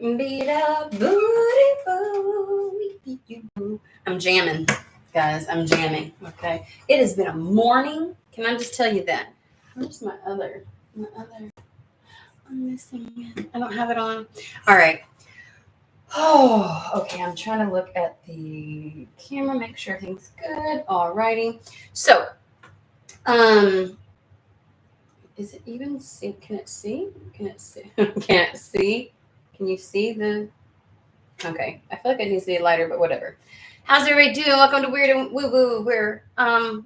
I'm jamming, guys. I'm jamming. Okay. It has been a morning. Can I just tell you that? Where's my other? I'm missing it. I don't have it on. All right. Oh, okay. I'm trying to look at the camera, make sure everything's good. Alrighty. So, um, is it even see? Can it see? Can it see? Can't see? Can you see the? Okay. I feel like it needs to be lighter, but whatever. How's everybody doing? Welcome to Weird and Woo Woo, where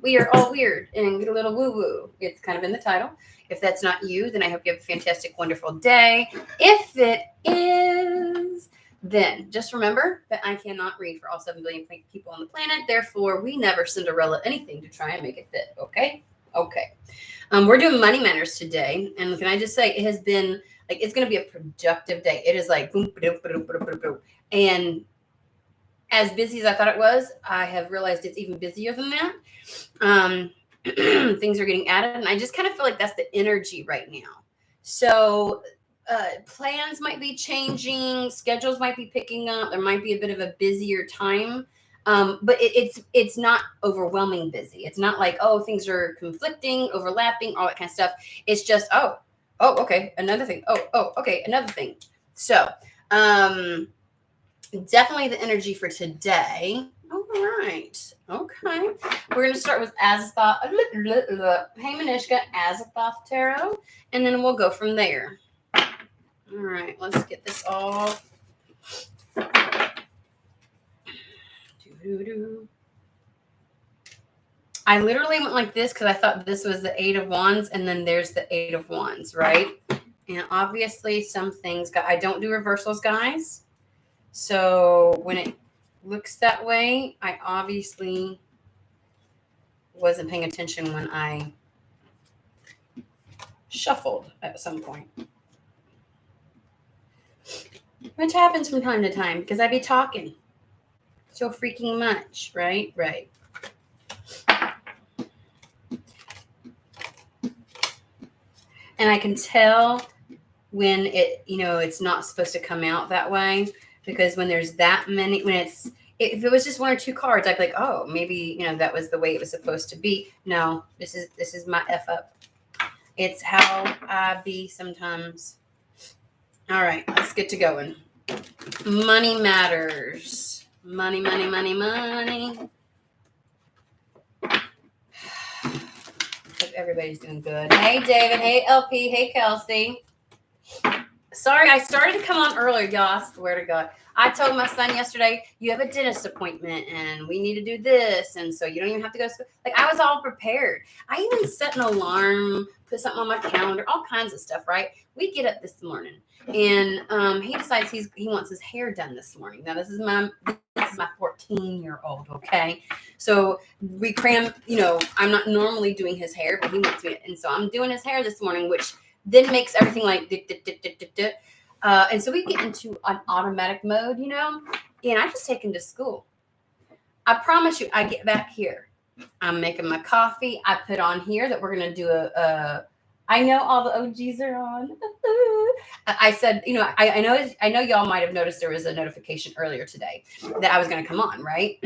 we are all weird and get a little woo woo. It's kind of in the title. If that's not you, then I hope you have a fantastic, wonderful day. If it is, then just remember that I cannot read for all 7 billion people on the planet. Therefore, we never Cinderella anything to try and make it fit. Okay? Okay. We're doing money matters today. And can I just say, it has been like, it's going to be a productive day. It is like, boom, ba-doom, ba-doom, ba-doom, ba-doom. And as busy as I thought it was, I have realized it's even busier than that. Things are getting added, and I just kind of feel like that's the energy right now. So plans might be changing, schedules might be picking up. There might be a bit of a busier time, but it's not overwhelming busy. It's not like, oh, things are conflicting, overlapping, all that kind of stuff. It's just okay, another thing. Okay, another thing. So definitely the energy for today. All right. Okay. We're going to start with Azathoth. Hey, Manishka, Azathoth Tarot. And then we'll go from there. All right. Let's get this all. I literally went like this because I thought this was the 8 of Wands. And then there's the 8 of Wands, right? And obviously some things. I don't do reversals, guys. So when it looks that way, I obviously wasn't paying attention when I shuffled at some point. Which happens from time to time because I be talking so freaking much, right? Right. And I can tell when it's not supposed to come out that way, because when there's that many, if it was just 1 or 2 cards, I'd be like, oh, maybe, that was the way it was supposed to be. No, this is my F up. It's how I be sometimes. All right, let's get to going. Money matters. Money, money, money, money. Hope everybody's doing good. Hey, David. Hey, LP. Hey, Kelsey. Sorry, I started to come on earlier, y'all. I swear to God. I told my son yesterday, you have a dentist appointment and we need to do this. And so you don't even have to go to school. Like, I was all prepared. I even set an alarm, put something on my calendar, all kinds of stuff, right? We get up this morning and he decides he wants his hair done this morning. Now, this is my 14-year-old, okay? So we cram, I'm not normally doing his hair, but he wants me. And so I'm doing his hair this morning, which then makes everything like and so we get into an automatic mode, and I just take him to school. I promise you, I get back here. I'm making my coffee. I put on here that we're going to do I know all the OGs are on. I said, I know y'all might have noticed there was a notification earlier today that I was going to come on, right?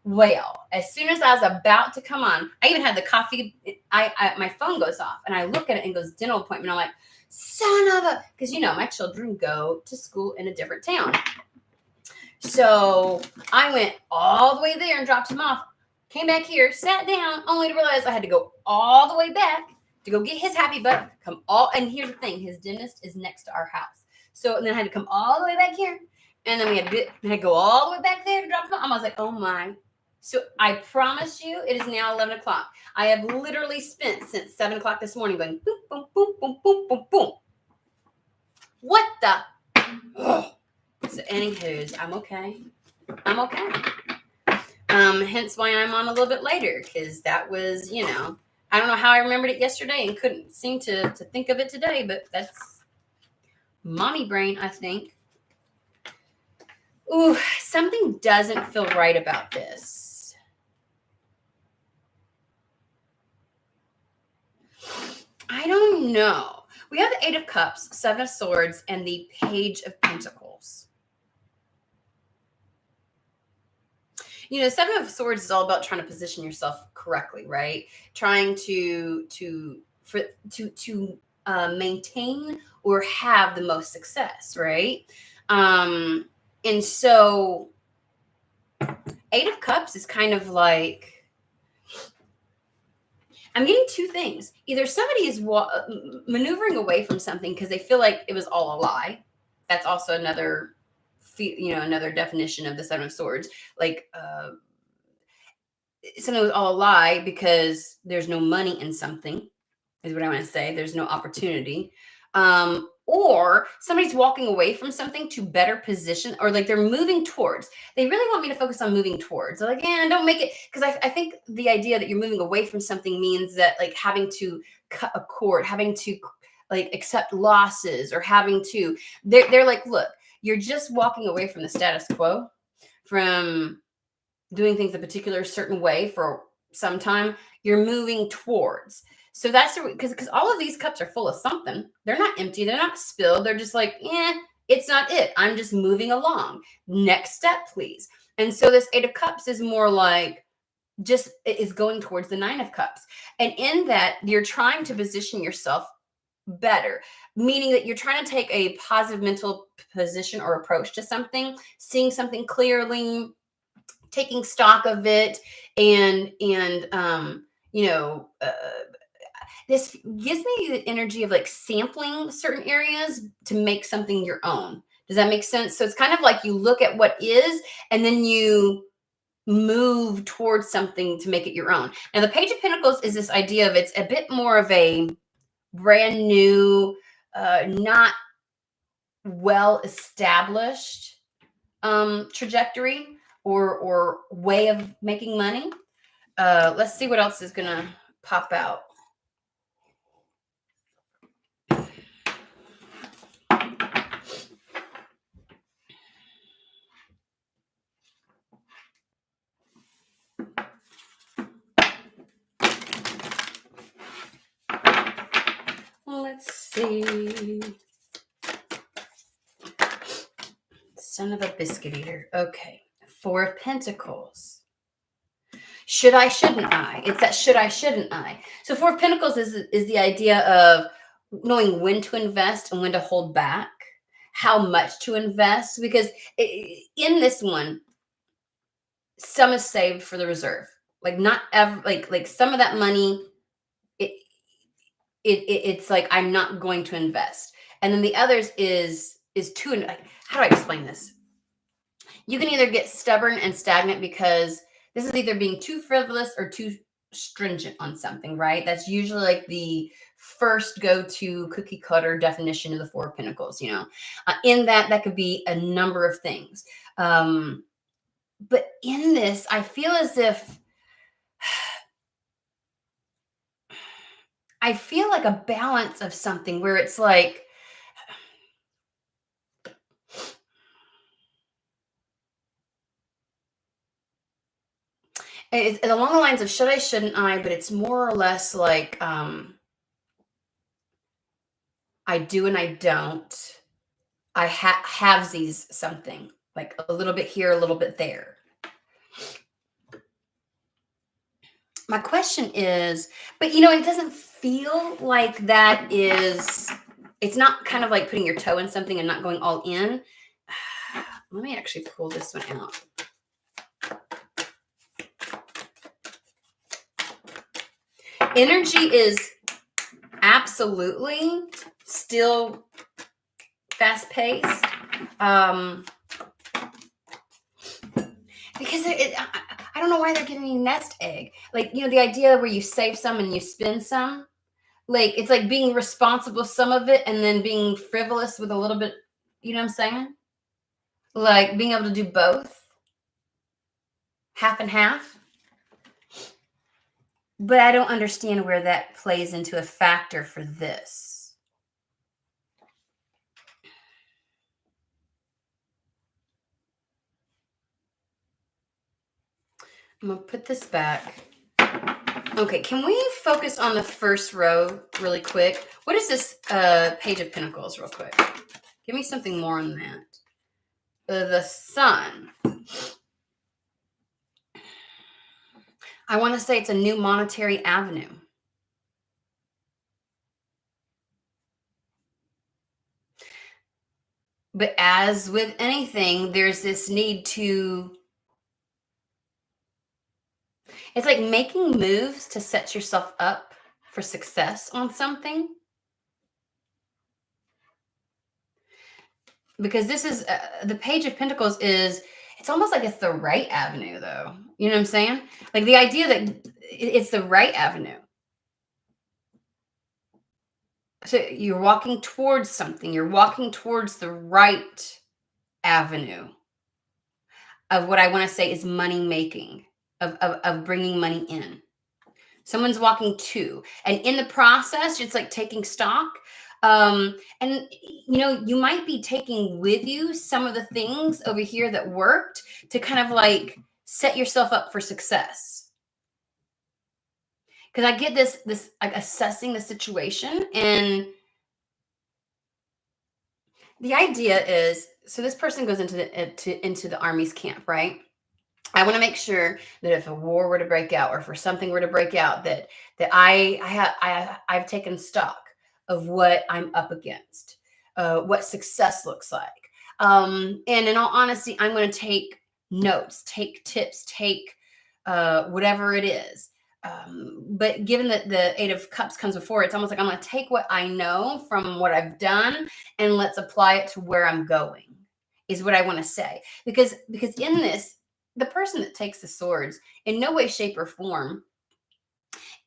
Well, as soon as I was about to come on, I even had the coffee. My phone goes off and I look at it and it goes dental appointment. I'm like, son of a, because my children go to school in a different town. So I went all the way there and dropped him off, came back here, sat down, only to realize I had to go all the way back to go get his happy butt, and here's the thing, his dentist is next to our house. So then I had to come all the way back here, and then we had to go all the way back there to drop him off. I was like, oh my. So I promise you, it is now 11 o'clock. I have literally spent since 7 o'clock this morning going boom, boom, boom, boom, boom, boom, boom. What the? Ugh. So anywho's, I'm okay. Hence why I'm on a little bit later, because that was, I don't know how I remembered it yesterday and couldn't seem to think of it today, but that's mommy brain, I think. Ooh, something doesn't feel right about this. I don't know. We have the Eight of Cups, Seven of Swords, and the Page of Pentacles. You know, Seven of Swords is all about trying to position yourself correctly, right? Trying to maintain or have the most success, right? And so Eight of Cups is kind of like, I'm getting two things. Either somebody is maneuvering away from something because they feel like it was all a lie. That's also another, another definition of the Seven of Swords. Like something was all a lie because there's no money in something, is what I want to say. There's no opportunity. Or somebody's walking away from something to better position, or like they're moving towards. They really want me to focus on moving towards. They're like, yeah, don't make it. Because I think the idea that you're moving away from something means that like having to cut a cord, having to like accept losses, or having to, they're like, look, you're just walking away from the status quo, from doing things a particular certain way for some time. You're moving towards. So that's because all of these cups are full of something. They're not empty. They're not spilled. They're just like, it's not it. I'm just moving along. Next step, please. And so this Eight of Cups is more like just is going towards the Nine of Cups. And in that, you're trying to position yourself better, meaning that you're trying to take a positive mental position or approach to something, seeing something clearly, taking stock of it, and this gives me the energy of like sampling certain areas to make something your own. Does that make sense? So it's kind of like you look at what is, and then you move towards something to make it your own. Now, the Page of Pentacles is this idea of, it's a bit more of a brand new, not well established trajectory or way of making money. Let's see what else is gonna pop out. Let's see. Son of a biscuit eater. Okay. Four of Pentacles. Should I, shouldn't I? It's that should I, shouldn't I. So Four of Pentacles is the idea of knowing when to invest and when to hold back, how much to invest. Because in this one, some is saved for the reserve. Like not ever, like some of that money, it's like I'm not going to invest. And then the others is too, like, how do I explain this? You can either get stubborn and stagnant because this is either being too frivolous or too stringent on something, right? That's usually like the first go-to cookie cutter definition of the Four of Pentacles, in that could be a number of things. But in this, I feel as if I feel like a balance of something where it's like, it's along the lines of should I, shouldn't I, but it's more or less like I do and I don't. I halvesies something, like a little bit here, a little bit there. My question is, but it doesn't feel like that is, it's not kind of like putting your toe in something and not going all in. Let me actually pull this one out. Energy is absolutely still fast paced. Because I don't know why they're giving me nest egg. Like, the idea where you save some and you spend some. Like, it's like being responsible some of it and then being frivolous with a little bit, you know what I'm saying? Like being able to do both. Half and half. But I don't understand where that plays into a factor for this. I'm going to put this back. Okay, can we focus on the first row really quick? What is this Page of Pentacles real quick? Give me something more on that. The Sun. I want to say it's a new monetary avenue. But as with anything, there's this need to, it's like making moves to set yourself up for success on something. Because this is, the Page of Pentacles is, it's almost like it's the right avenue though. You know what I'm saying? Like the idea that it's the right avenue. So you're walking towards something. You're walking towards the right avenue of what I want to say is money making, of bringing money in. Someone's walking to, and in the process, it's like taking stock. And you might be taking with you some of the things over here that worked to kind of like set yourself up for success. Because I get this like assessing the situation, and the idea is, so this person goes into the army's camp, right? I want to make sure that if a war were to break out, or if something were to break out, that I've taken stock of what I'm up against, what success looks like. And in all honesty, I'm going to take notes, take tips, take whatever it is. But given that the Eight of Cups comes before, it's almost like I'm going to take what I know from what I've done and let's apply it to where I'm going, is what I want to say. Because in this, the person that takes the swords in no way, shape, or form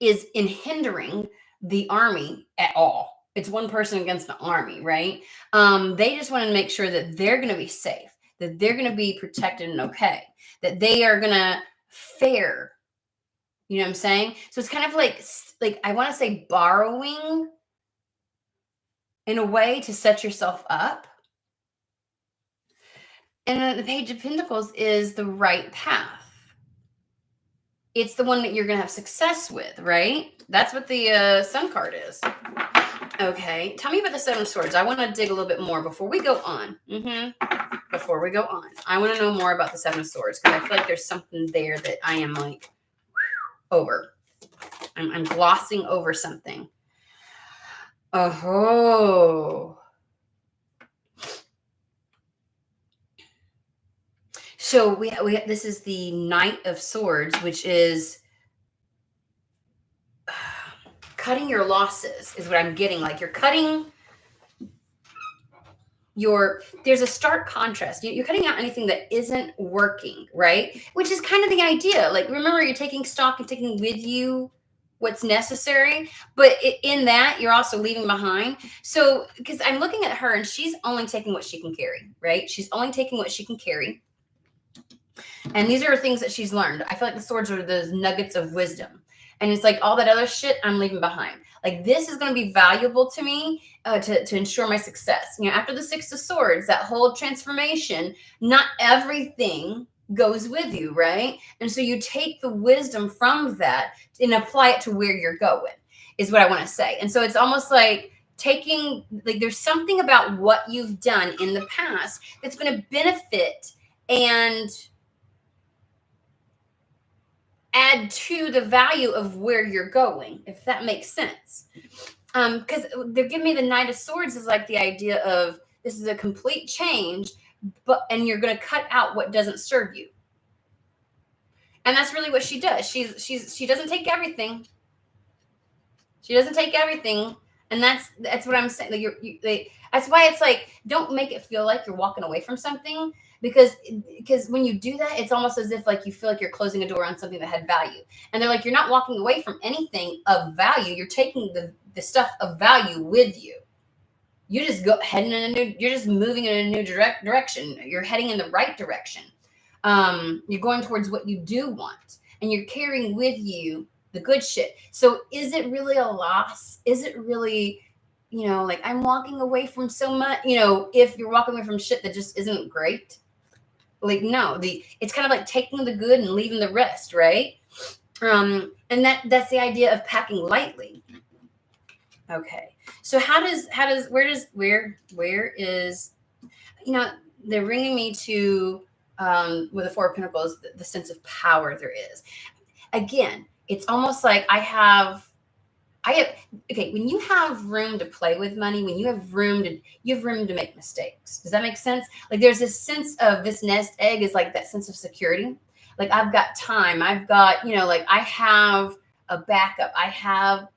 is in hindering the army at all. It's one person against the army, right? They just want to make sure that they're going to be safe, that they're going to be protected and okay, that they are going to fare. You know what I'm saying? So it's kind of like I want to say borrowing in a way to set yourself up. And then the Page of Pentacles is the right path. It's the one that you're going to have success with, right? That's what the Sun card is. Okay. Tell me about the Seven of Swords. I want to dig a little bit more before we go on. Before we go on. I want to know more about the Seven of Swords, because I feel like there's something there that I am like over. I'm glossing over something. Oh. So we this is the Knight of Swords, which is cutting your losses, is what I'm getting. Like you're cutting there's a stark contrast. You're cutting out anything that isn't working, right? Which is kind of the idea. Like, remember, you're taking stock and taking with you what's necessary, but in that you're also leaving behind. So, because I'm looking at her and she's only taking what she can carry, right? She's only taking what she can carry. And these are things that she's learned. I feel like the swords are those nuggets of wisdom. And it's like all that other shit I'm leaving behind. Like, this is going to be valuable to me to ensure my success. After the Six of Swords, that whole transformation, not everything goes with you, right? And so you take the wisdom from that and apply it to where you're going, is what I want to say. And so it's almost like taking, like, there's something about what you've done in the past that's going to benefit and add to the value of where you're going, if that makes sense. Because they're giving me the Knight of Swords is like the idea of this is a complete change, and you're going to cut out what doesn't serve you. And that's really what she does. She doesn't take everything. She doesn't take everything. And that's what I'm saying. Like that's why it's like, don't make it feel like you're walking away from something. Because when you do that, it's almost as if like you feel like you're closing a door on something that had value. And they're like, you're not walking away from anything of value. You're taking the stuff of value with you. You just you're just moving in a new direction. You're heading in the right direction. You're going towards what you do want, and you're carrying with you the good shit. So is it really a loss? Is it really, like I'm walking away from so much, if you're walking away from shit that just isn't great? Like, no, it's kind of like taking the good and leaving the rest, right? And that's the idea of packing lightly. Okay. So where is, they're bringing me to, with the Four of Pentacles, the sense of power there is. Again, it's almost like I have, okay, when you have room to play with money, when you have room to make mistakes. Does that make sense? Like there's this sense of this nest egg is like that sense of security. Like I've got time. I've got, like I have a backup. I have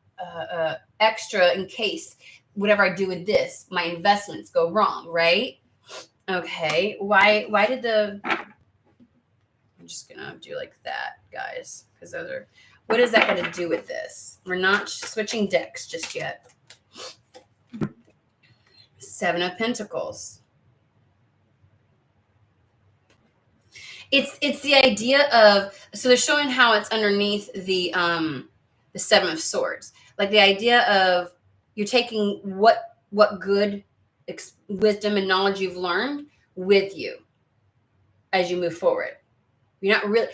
extra in case whatever I do with this, my investments go wrong, right? Okay. Why did I'm just gonna do like that, guys, because those are, what is that going to do with this? We're not switching decks just yet. Seven of Pentacles. It's the idea of, so they're showing how it's underneath the Seven of Swords. Like the idea of you're taking what good wisdom and knowledge you've learned with you as you move forward. You're not really,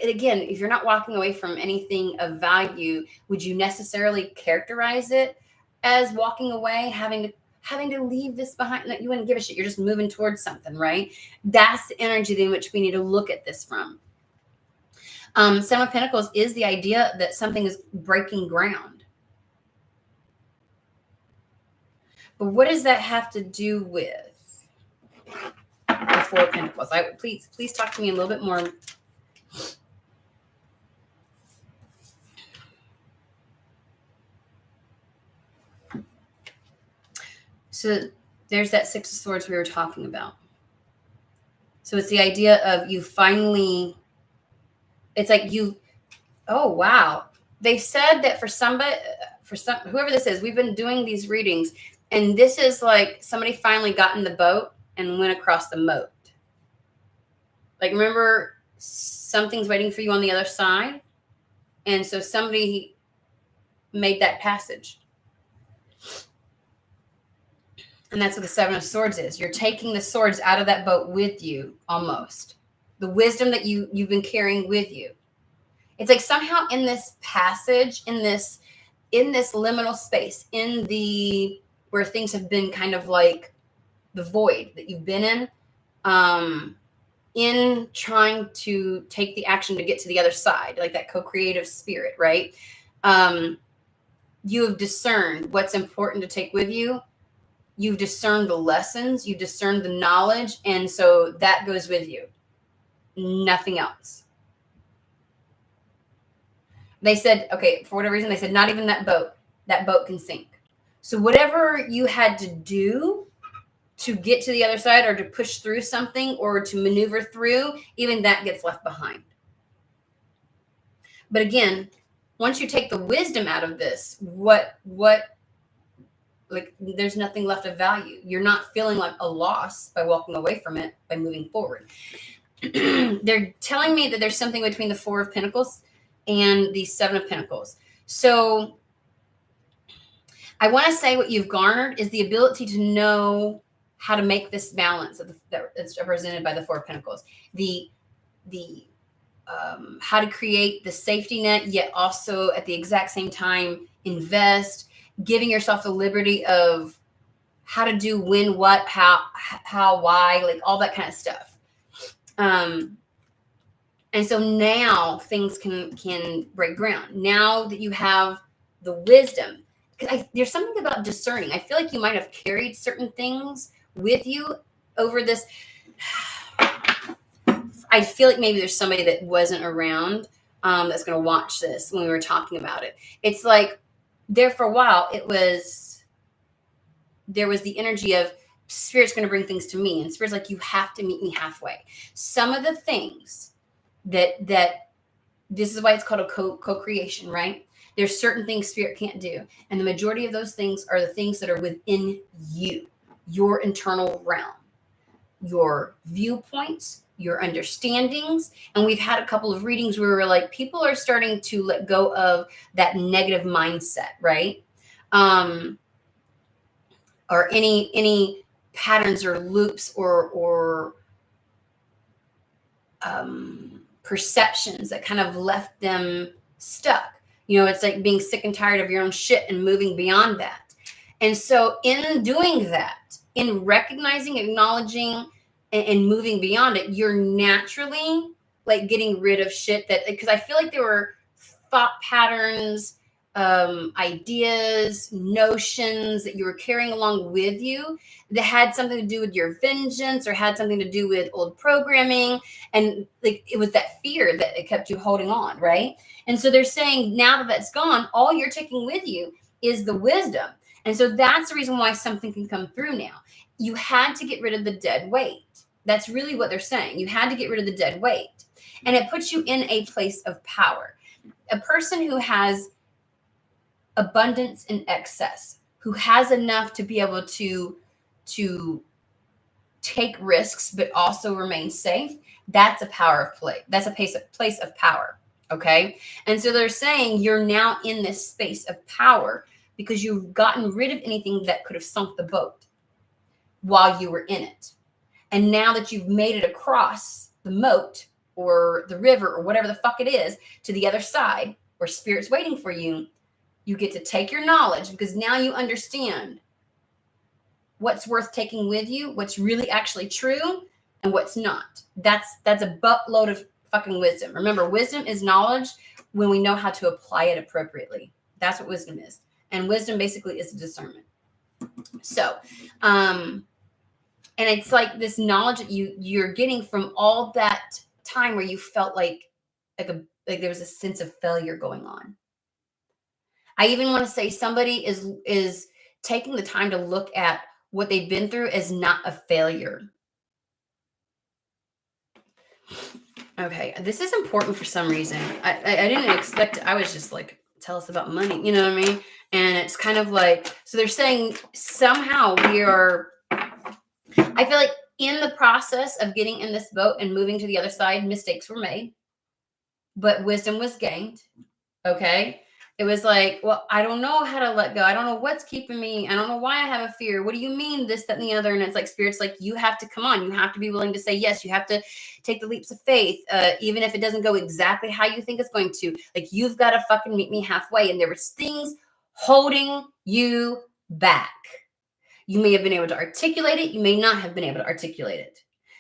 again, if you're not walking away from anything of value, would you necessarily characterize it as walking away, having to leave this behind? That you wouldn't give a shit. You're just moving towards something, right? That's the energy in which we need to look at this from. Seven of Pentacles is the idea that something is breaking ground. But what does that have to do with the Four of Pentacles? Please talk to me a little bit more. So there's that Six of Swords we were talking about. So it's the idea of you finally, it's like oh, wow. They said that for whoever this is, we've been doing these readings, and this is like somebody finally got in the boat and went across the moat. Like, remember, something's waiting for you on the other side. And so somebody made that passage. And that's what the Seven of Swords is. You're taking the swords out of that boat with you, almost. The wisdom that you've been carrying with you. It's like somehow in this passage, in this liminal space, where things have been kind of like the void that you've been in trying to take the action to get to the other side, like that co-creative spirit, right? You have discerned what's important to take with you. You've discerned the lessons, you discerned the knowledge, and so that goes with you. Nothing else. They said, okay, for whatever reason, they said, not even that boat can sink. So whatever you had to do to get to the other side, or to push through something, or to maneuver through, even that gets left behind. But again, once you take the wisdom out of this, like, there's nothing left of value. You're not feeling like a loss by walking away from it, by moving forward. They're telling me that there's something between the Four of Pentacles and the Seven of Pentacles. So I want to say what you've garnered is the ability to know how to make this balance that's represented by the Four of Pentacles. The how to create the safety net, yet also at the exact same time invest, giving yourself the liberty of how to do when, what, how, why, like all that kind of stuff. And so now things can break ground. Now that you have the wisdom, because there's something about discerning. I feel like you might have carried certain things with you over this. I feel like maybe there's somebody that wasn't around that's going to watch this when we were talking about it. It's like there for a while, there was the energy of Spirit's going to bring things to me. And Spirit's like, you have to meet me halfway. Some of the things that this is why it's called a co-creation, right? There's certain things Spirit can't do. And the majority of those things are the things that are within you, your internal realm, your viewpoints, your understandings. And we've had a couple of readings where we're like, people are starting to let go of that negative mindset, right? Or any patterns or loops or perceptions that kind of left them stuck. You know, it's like being sick and tired of your own shit and moving beyond that. And so in doing that, in recognizing, acknowledging, and moving beyond it, you're naturally like getting rid of shit that, because I feel like there were thought patterns, ideas, notions that you were carrying along with you that had something to do with your vengeance or had something to do with old programming. And like it was that fear that it kept you holding on, right? And so they're saying now that that's gone, all you're taking with you is the wisdom. And so that's the reason why something can come through now. You had to get rid of the dead weight. That's really what they're saying. You had to get rid of the dead weight. And it puts you in a place of power. A person who has abundance and excess, who has enough to be able to take risks but also remain safe, that's a power of play. That's a place of power. Okay. And so they're saying you're now in this space of power because you've gotten rid of anything that could have sunk the boat while you were in it. And now that you've made it across the moat or the river or whatever the fuck it is to the other side where spirit's waiting for you, you get to take your knowledge because now you understand what's worth taking with you, what's really actually true, and what's not. That's a buttload of fucking wisdom. Remember, wisdom is knowledge when we know how to apply it appropriately. That's what wisdom is. And wisdom basically is discernment. So, and it's like this knowledge that you're getting from all that time where you felt like there was a sense of failure going on. I even want to say somebody is taking the time to look at what they've been through as not a failure. Okay, this is important for some reason. I didn't expect it. I was just like, tell us about money, you know what I mean? And it's kind of like, so they're saying somehow we are, I feel like in the process of getting in this boat and moving to the other side, mistakes were made, but wisdom was gained. Okay. It was like, well, I don't know how to let go. I don't know what's keeping me. I don't know why I have a fear. What do you mean this, that, and the other? And it's like, spirit's like, you have to come on. You have to be willing to say yes. You have to take the leaps of faith, even if it doesn't go exactly how you think it's going to. Like, you've got to fucking meet me halfway. And there was things holding you back. You may have been able to articulate it. You may not have been able to articulate it.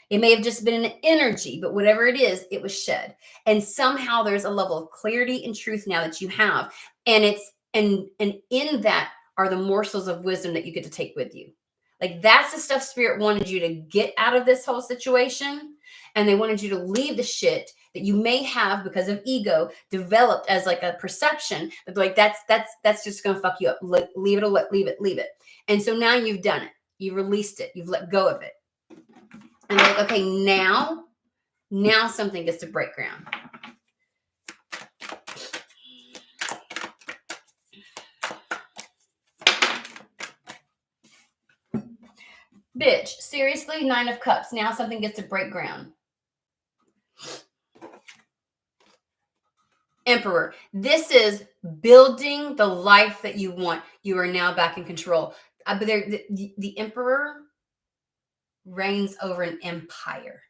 It may have just been an energy, but whatever it is, it was shed. And somehow there's a level of clarity and truth now that you have. And it's and in that are the morsels of wisdom that you get to take with you. Like, that's the stuff spirit wanted you to get out of this whole situation. And they wanted you to leave the shit that you may have because of ego developed as like a perception that like that's just gonna fuck you up. Leave it. And so now you've done it. You've released it. You've let go of it. And like, okay, now something gets to break ground. Bitch, seriously, 9 of Cups. Now something gets to break ground. Emperor. This is building the life that you want. You are now back in control. But the Emperor reigns over an empire.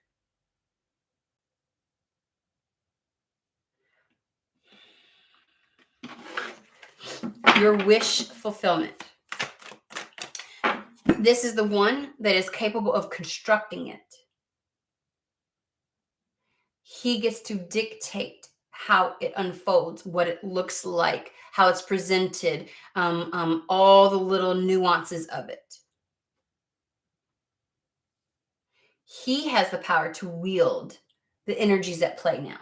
Your wish fulfillment. This is the one that is capable of constructing it. He gets to dictate how it unfolds, what it looks like, how it's presented, all the little nuances of it. He has the power to wield the energies at play now.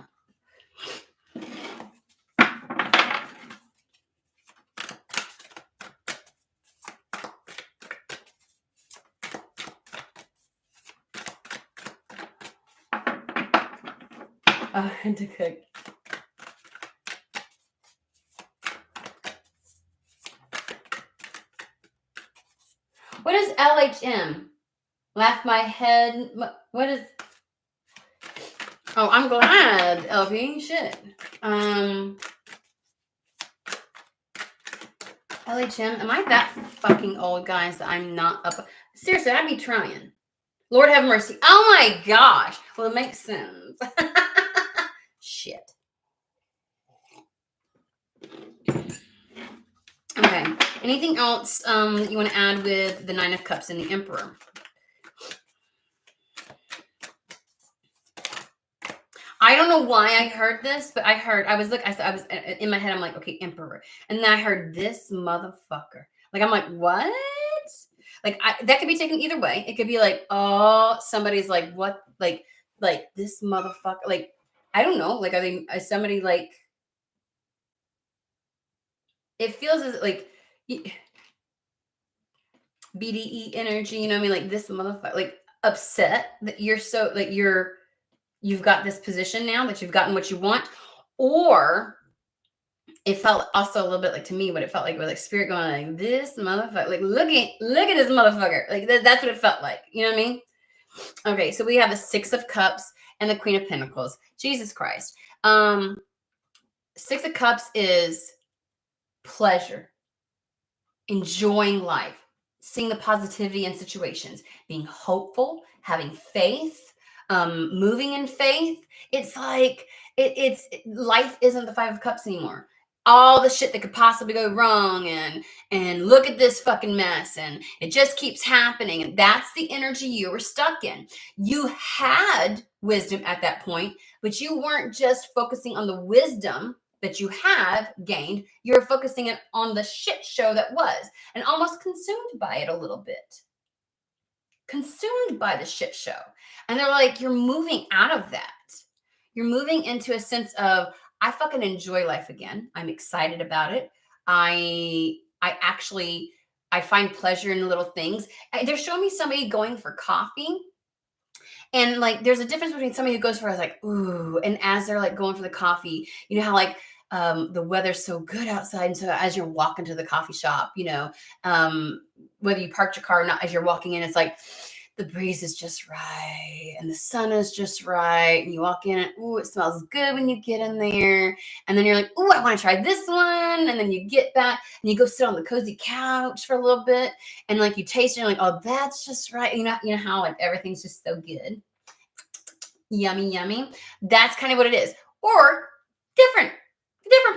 To cook. What is LHM? Laugh my head. What is? Oh, I'm glad, LP. Shit. LHM. Am I that fucking old, guys, that I'm not up? Seriously, I'd be trying. Lord have mercy. Oh my gosh. Well, it makes sense. Shit. Anything else you want to add with the Nine of Cups and the Emperor? I don't know why I heard this, but I was in my head, I'm like, okay, Emperor. And then I heard this motherfucker. Like, I'm like, what? Like, that could be taken either way. It could be like, oh, somebody's like, what? Like this motherfucker. Like, I don't know. Like, is somebody like, it feels as like BDE energy, you know what I mean? Like, this motherfucker, like, upset that you're so, like, you've got this position now, that you've gotten what you want. Or it felt also a little bit like, to me, what it felt like was like spirit going like, this motherfucker, like, look at this motherfucker. Like, that's what it felt like. You know what I mean? Okay, so we have the Six of Cups and the Queen of Pentacles. Jesus Christ. Six of Cups is pleasure, enjoying life, seeing the positivity in situations, being hopeful, having faith, moving in faith. It's like life isn't the Five of Cups anymore. All the shit that could possibly go wrong, and look at this fucking mess, and it just keeps happening. And that's the energy you were stuck in. You had wisdom at that point, but you weren't just focusing on the wisdom that you have gained. You're focusing it on the shit show that was, and almost consumed by it a little bit. Consumed by the shit show. And they're like, you're moving out of that. You're moving into a sense of, I fucking enjoy life again. I'm excited about it. I find pleasure in little things. They're showing me somebody going for coffee. And like, there's a difference between somebody who goes for, like, ooh, and as they're like going for the coffee, you know how like the weather's so good outside, and so as you're walking to the coffee shop, you know, whether you parked your car or not, as you're walking in, it's like the breeze is just right and the sun is just right, and you walk in and ooh, it smells good when you get in there, and then you're like, ooh, I want to try this one, and then you get back and you go sit on the cozy couch for a little bit, and like you taste it, and you're like, oh, that's just right. You know how like everything's just so good, yummy, yummy. That's kind of what it is. Or different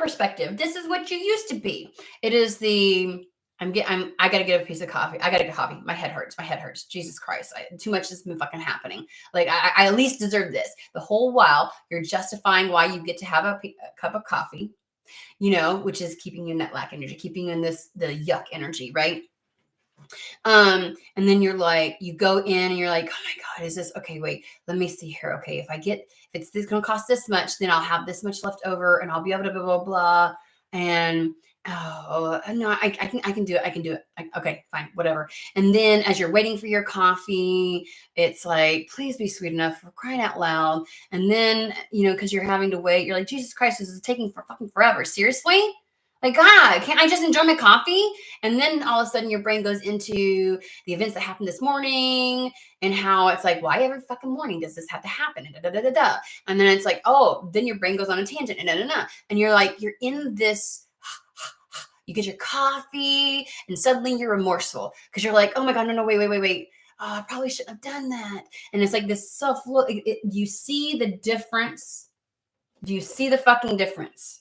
perspective. This is what you used to be. It is the I gotta get a piece of coffee. I gotta get coffee. My head hurts. Jesus Christ. Too much has been fucking happening. Like, I at least deserve this. The whole while you're justifying why you get to have a cup of coffee, you know, which is keeping you in that lack energy, keeping you in the yuck energy, right? And then you're like, you go in and you're like, oh my God, is this okay? Wait, let me see here. Okay, if it's this going to cost this much, then I'll have this much left over, and I'll be able to blah blah blah. And oh no, I can do it. Okay, fine, whatever. And then as you're waiting for your coffee, it's like, please be sweet enough, for crying out loud. And then, you know, because you're having to wait, you're like, Jesus Christ, this is taking for fucking forever. Seriously? Like, God, can't I just enjoy my coffee? And then all of a sudden your brain goes into the events that happened this morning, and how it's like, why every fucking morning does this have to happen? And, da, da, da, da, da. And then it's like, oh, then your brain goes on a tangent, and da, da, da. And you're like, you're in this, you get your coffee, and suddenly you're remorseful because you're like, oh my God, no, wait. Oh, I probably shouldn't have done that. And it's like this self-look. You see the difference? Do you see the fucking difference?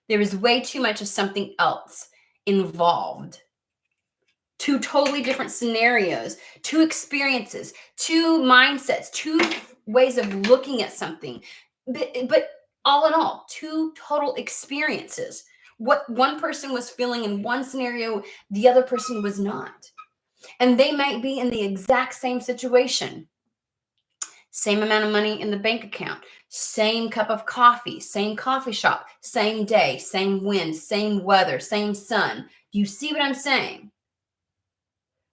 There is way too much of something else involved. Two totally different scenarios, two experiences, two mindsets, two ways of looking at something. But all in all, two total experiences. What one person was feeling in one scenario, the other person was not. And they might be in the exact same situation. Same amount of money in the bank account, same cup of coffee, same coffee shop, same day, same wind, same weather, same sun. Do you see what I'm saying?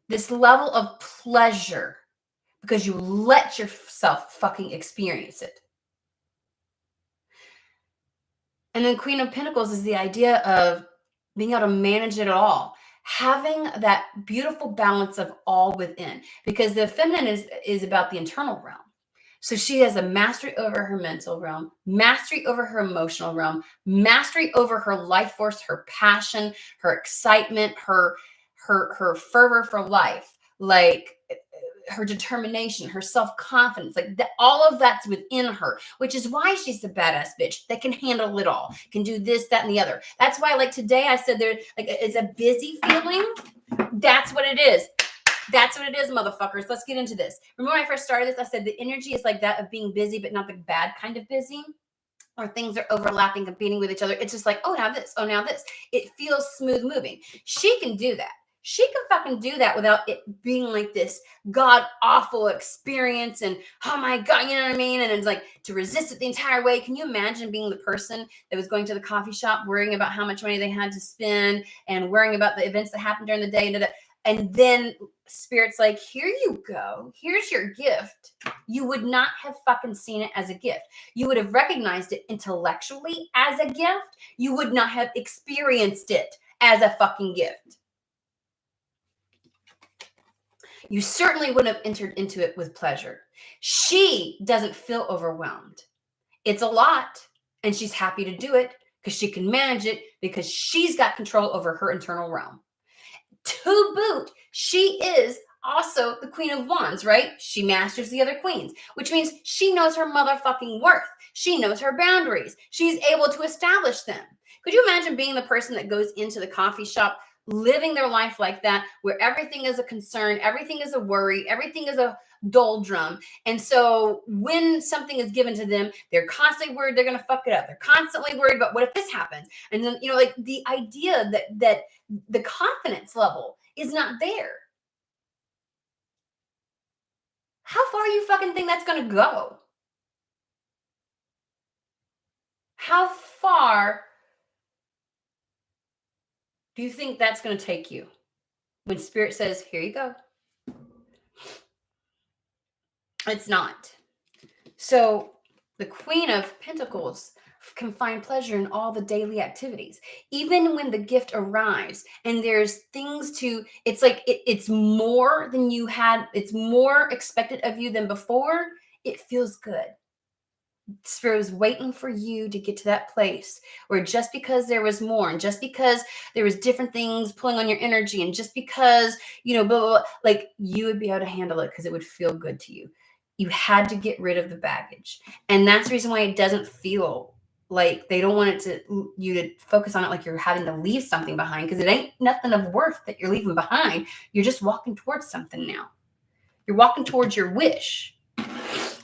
This level of pleasure because you let yourself fucking experience it. And then Queen of Pentacles is the idea of being able to manage it all, having that beautiful balance of all within, because the feminine is about the internal realm. So she has a mastery over her mental realm, mastery over her emotional realm, mastery over her life force, her passion, her excitement, her fervor for life. Like, her determination, her self-confidence, like that, all of that's within her, which is why she's the badass bitch that can handle it all, can do this, that, and the other. That's why, like today, I said there, like it's a busy feeling. That's what it is. That's what it is, motherfuckers. Let's get into this. Remember when I first started this, I said the energy is like that of being busy, but not the bad kind of busy, or things are overlapping, competing with each other. It's just like, oh, now this, oh, now this. It feels smooth moving. She can do that. She can fucking do that without it being like this god awful experience and oh my god, you know what I mean? And it's like to resist it the entire way. Can you imagine being the person that was going to the coffee shop worrying about how much money they had to spend and worrying about the events that happened during the day, and then Spirit's like, here you go, here's your gift. You would not have fucking seen it as a gift. You would have recognized it intellectually as a gift. You would not have experienced it as a fucking gift. You certainly wouldn't have entered into it with pleasure. She doesn't feel overwhelmed. It's a lot, and she's happy to do it because she can manage it because she's got control over her internal realm. To boot, she is also the Queen of Wands, right? She masters the other queens, which means she knows her motherfucking worth. She knows her boundaries. She's able to establish them. Could you imagine being the person that goes into the coffee shop, living their life like that, where everything is a concern, everything is a worry, everything is a doldrum. And so when something is given to them, they're constantly worried they're going to fuck it up. They're constantly worried about what if this happens? And then, you know, like the idea that the confidence level is not there. How far you fucking think that's going to go? How far do you think that's going to take you when Spirit says, here you go? It's not. So the Queen of Pentacles can find pleasure in all the daily activities, even when the gift arrives and there's things to, it's like it's more than you had, it's more expected of you than before. It feels good. Spirit was waiting for you to get to that place where just because there was more and just because there was different things pulling on your energy and just because, you know, blah, blah, blah, like you would be able to handle it because it would feel good to you. You had to get rid of the baggage. And that's the reason why it doesn't feel like they don't want it to, you to focus on it like you're having to leave something behind, because it ain't nothing of worth that you're leaving behind. You're just walking towards something now. You're walking towards your wish.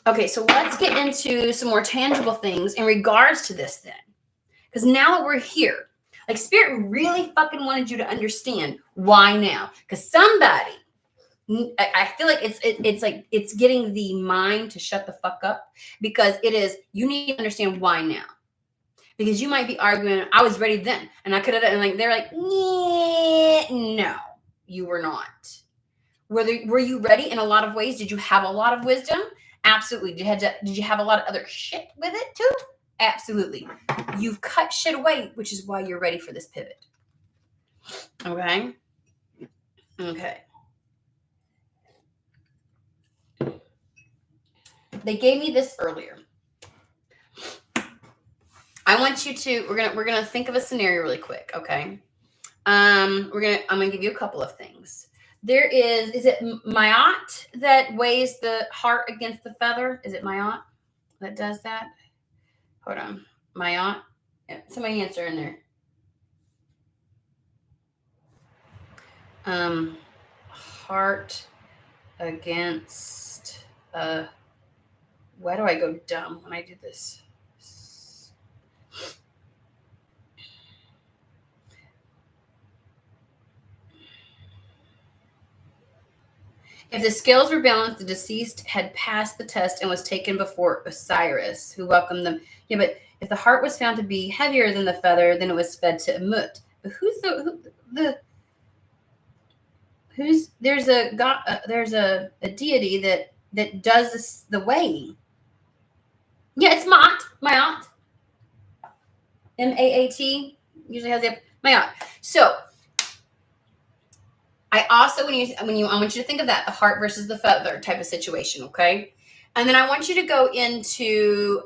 Okay, so let's get into some more tangible things in regards to this then. Because now that we're here, like Spirit really fucking wanted you to understand why now. Because somebody, I feel like it's like it's getting the mind to shut the fuck up, because it is, you need to understand why now. Because you might be arguing, I was ready then, and I could have, and like they're like, no, you were not. Were you ready in a lot of ways? Did you have a lot of wisdom? Absolutely. Did you have a lot of other shit with it too? Absolutely. You've cut shit away, which is why you're ready for this pivot. Okay. Okay. They gave me this earlier. I want you to, we're gonna think of a scenario really quick, okay? I'm gonna give you a couple of things. There is it Mayat that weighs the heart against the feather? Is it Mayat that does that? Hold on. Mayat? Yeah, somebody answer in there. Heart against why do I go dumb when I do this? If the scales were balanced, the deceased had passed the test and was taken before Osiris, who welcomed them. Yeah, but if the heart was found to be heavier than the feather, then it was fed to Amut. But there's a god, there's a deity that does this, the weighing. Yeah, it's Maat. Maat usually has the Maat. So I also I want you to think of that, the heart versus the feather type of situation, okay? And then I want you to go into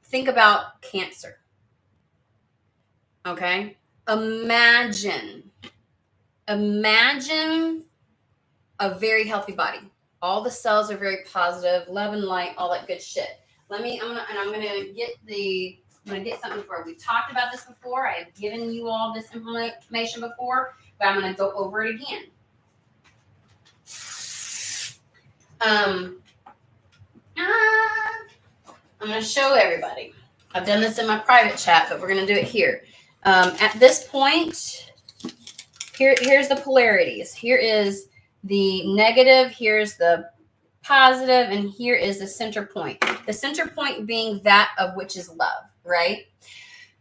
think about Cancer. Okay? Imagine a very healthy body. All the cells are very positive, love and light, all that good shit. I'm gonna get something for it. We've talked about this before. I have given you all this information before, but I'm gonna go over it again. I'm gonna show everybody. I've done this in my private chat, but we're gonna do it here. At this point, here's the polarities. Here is the negative, here's the positive, and here is the center point. The center point being that of which is love, right?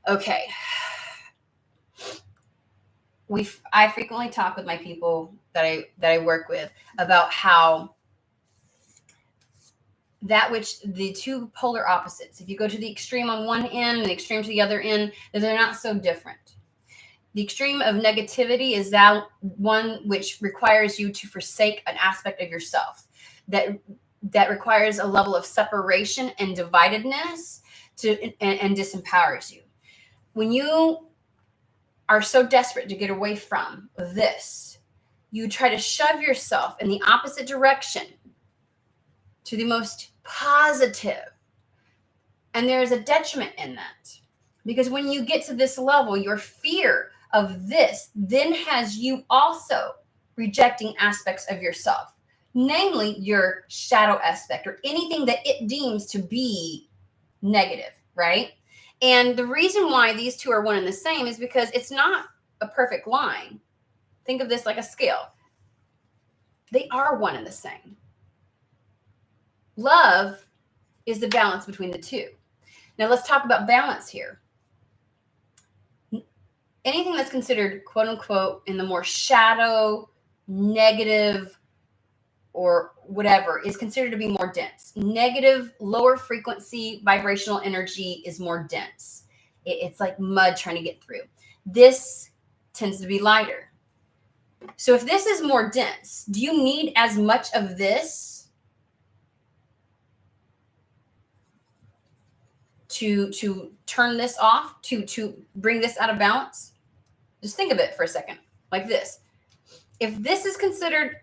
Okay. I frequently talk with my people that I work with about how that which the two polar opposites, if you go to the extreme on one end and the extreme to the other end, they're not so different. The extreme of negativity is that one which requires you to forsake an aspect of yourself, that requires a level of separation and dividedness and disempowers you. When you are so desperate to get away from this, you try to shove yourself in the opposite direction to the most positive. And there is a detriment in that. Because when you get to this level, your fear of this then has you also rejecting aspects of yourself, namely your shadow aspect or anything that it deems to be negative, right? And the reason why these two are one and the same is because it's not a perfect line. Think of this like a scale. They are one and the same. Love is the balance between the two. Now let's talk about balance here. Anything that's considered quote unquote in the more shadow, negative, or whatever is considered to be more dense. Negative, lower frequency vibrational energy is more dense. It's like mud trying to get through. This tends to be lighter. So if this is more dense, do you need as much of this to turn this off, to bring this out of balance? Just think of it for a second, like this. If this is considered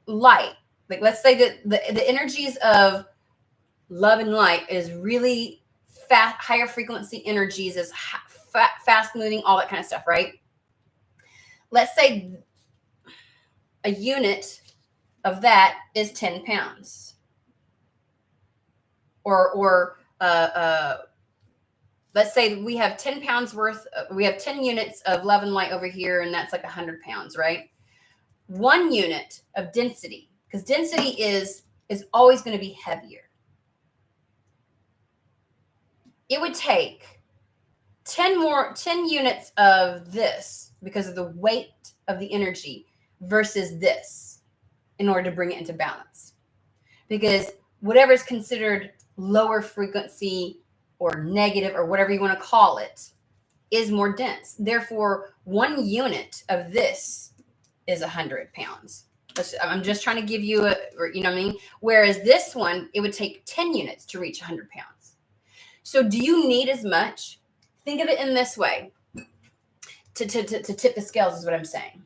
light, like let's say that the energies of love and light is really fast, higher frequency energies, is fast moving, all that kind of stuff, right? Let's say a unit of that is 10 pounds. Or let's say we have 10 pounds worth, we have 10 units of love and light over here, and that's like 100 pounds, right? 1 unit of density, because density is always going to be heavier. It would take 10 units of this because of the weight of the energy versus this in order to bring it into balance. Because whatever is considered lower frequency or negative or whatever you want to call it is more dense. Therefore, 1 unit of this is 100 pounds. I'm just trying to give you you know what I mean? Whereas this one, it would take 10 units to reach 100 pounds. So do you need as much? Think of it in this way. To tip the scales is what I'm saying.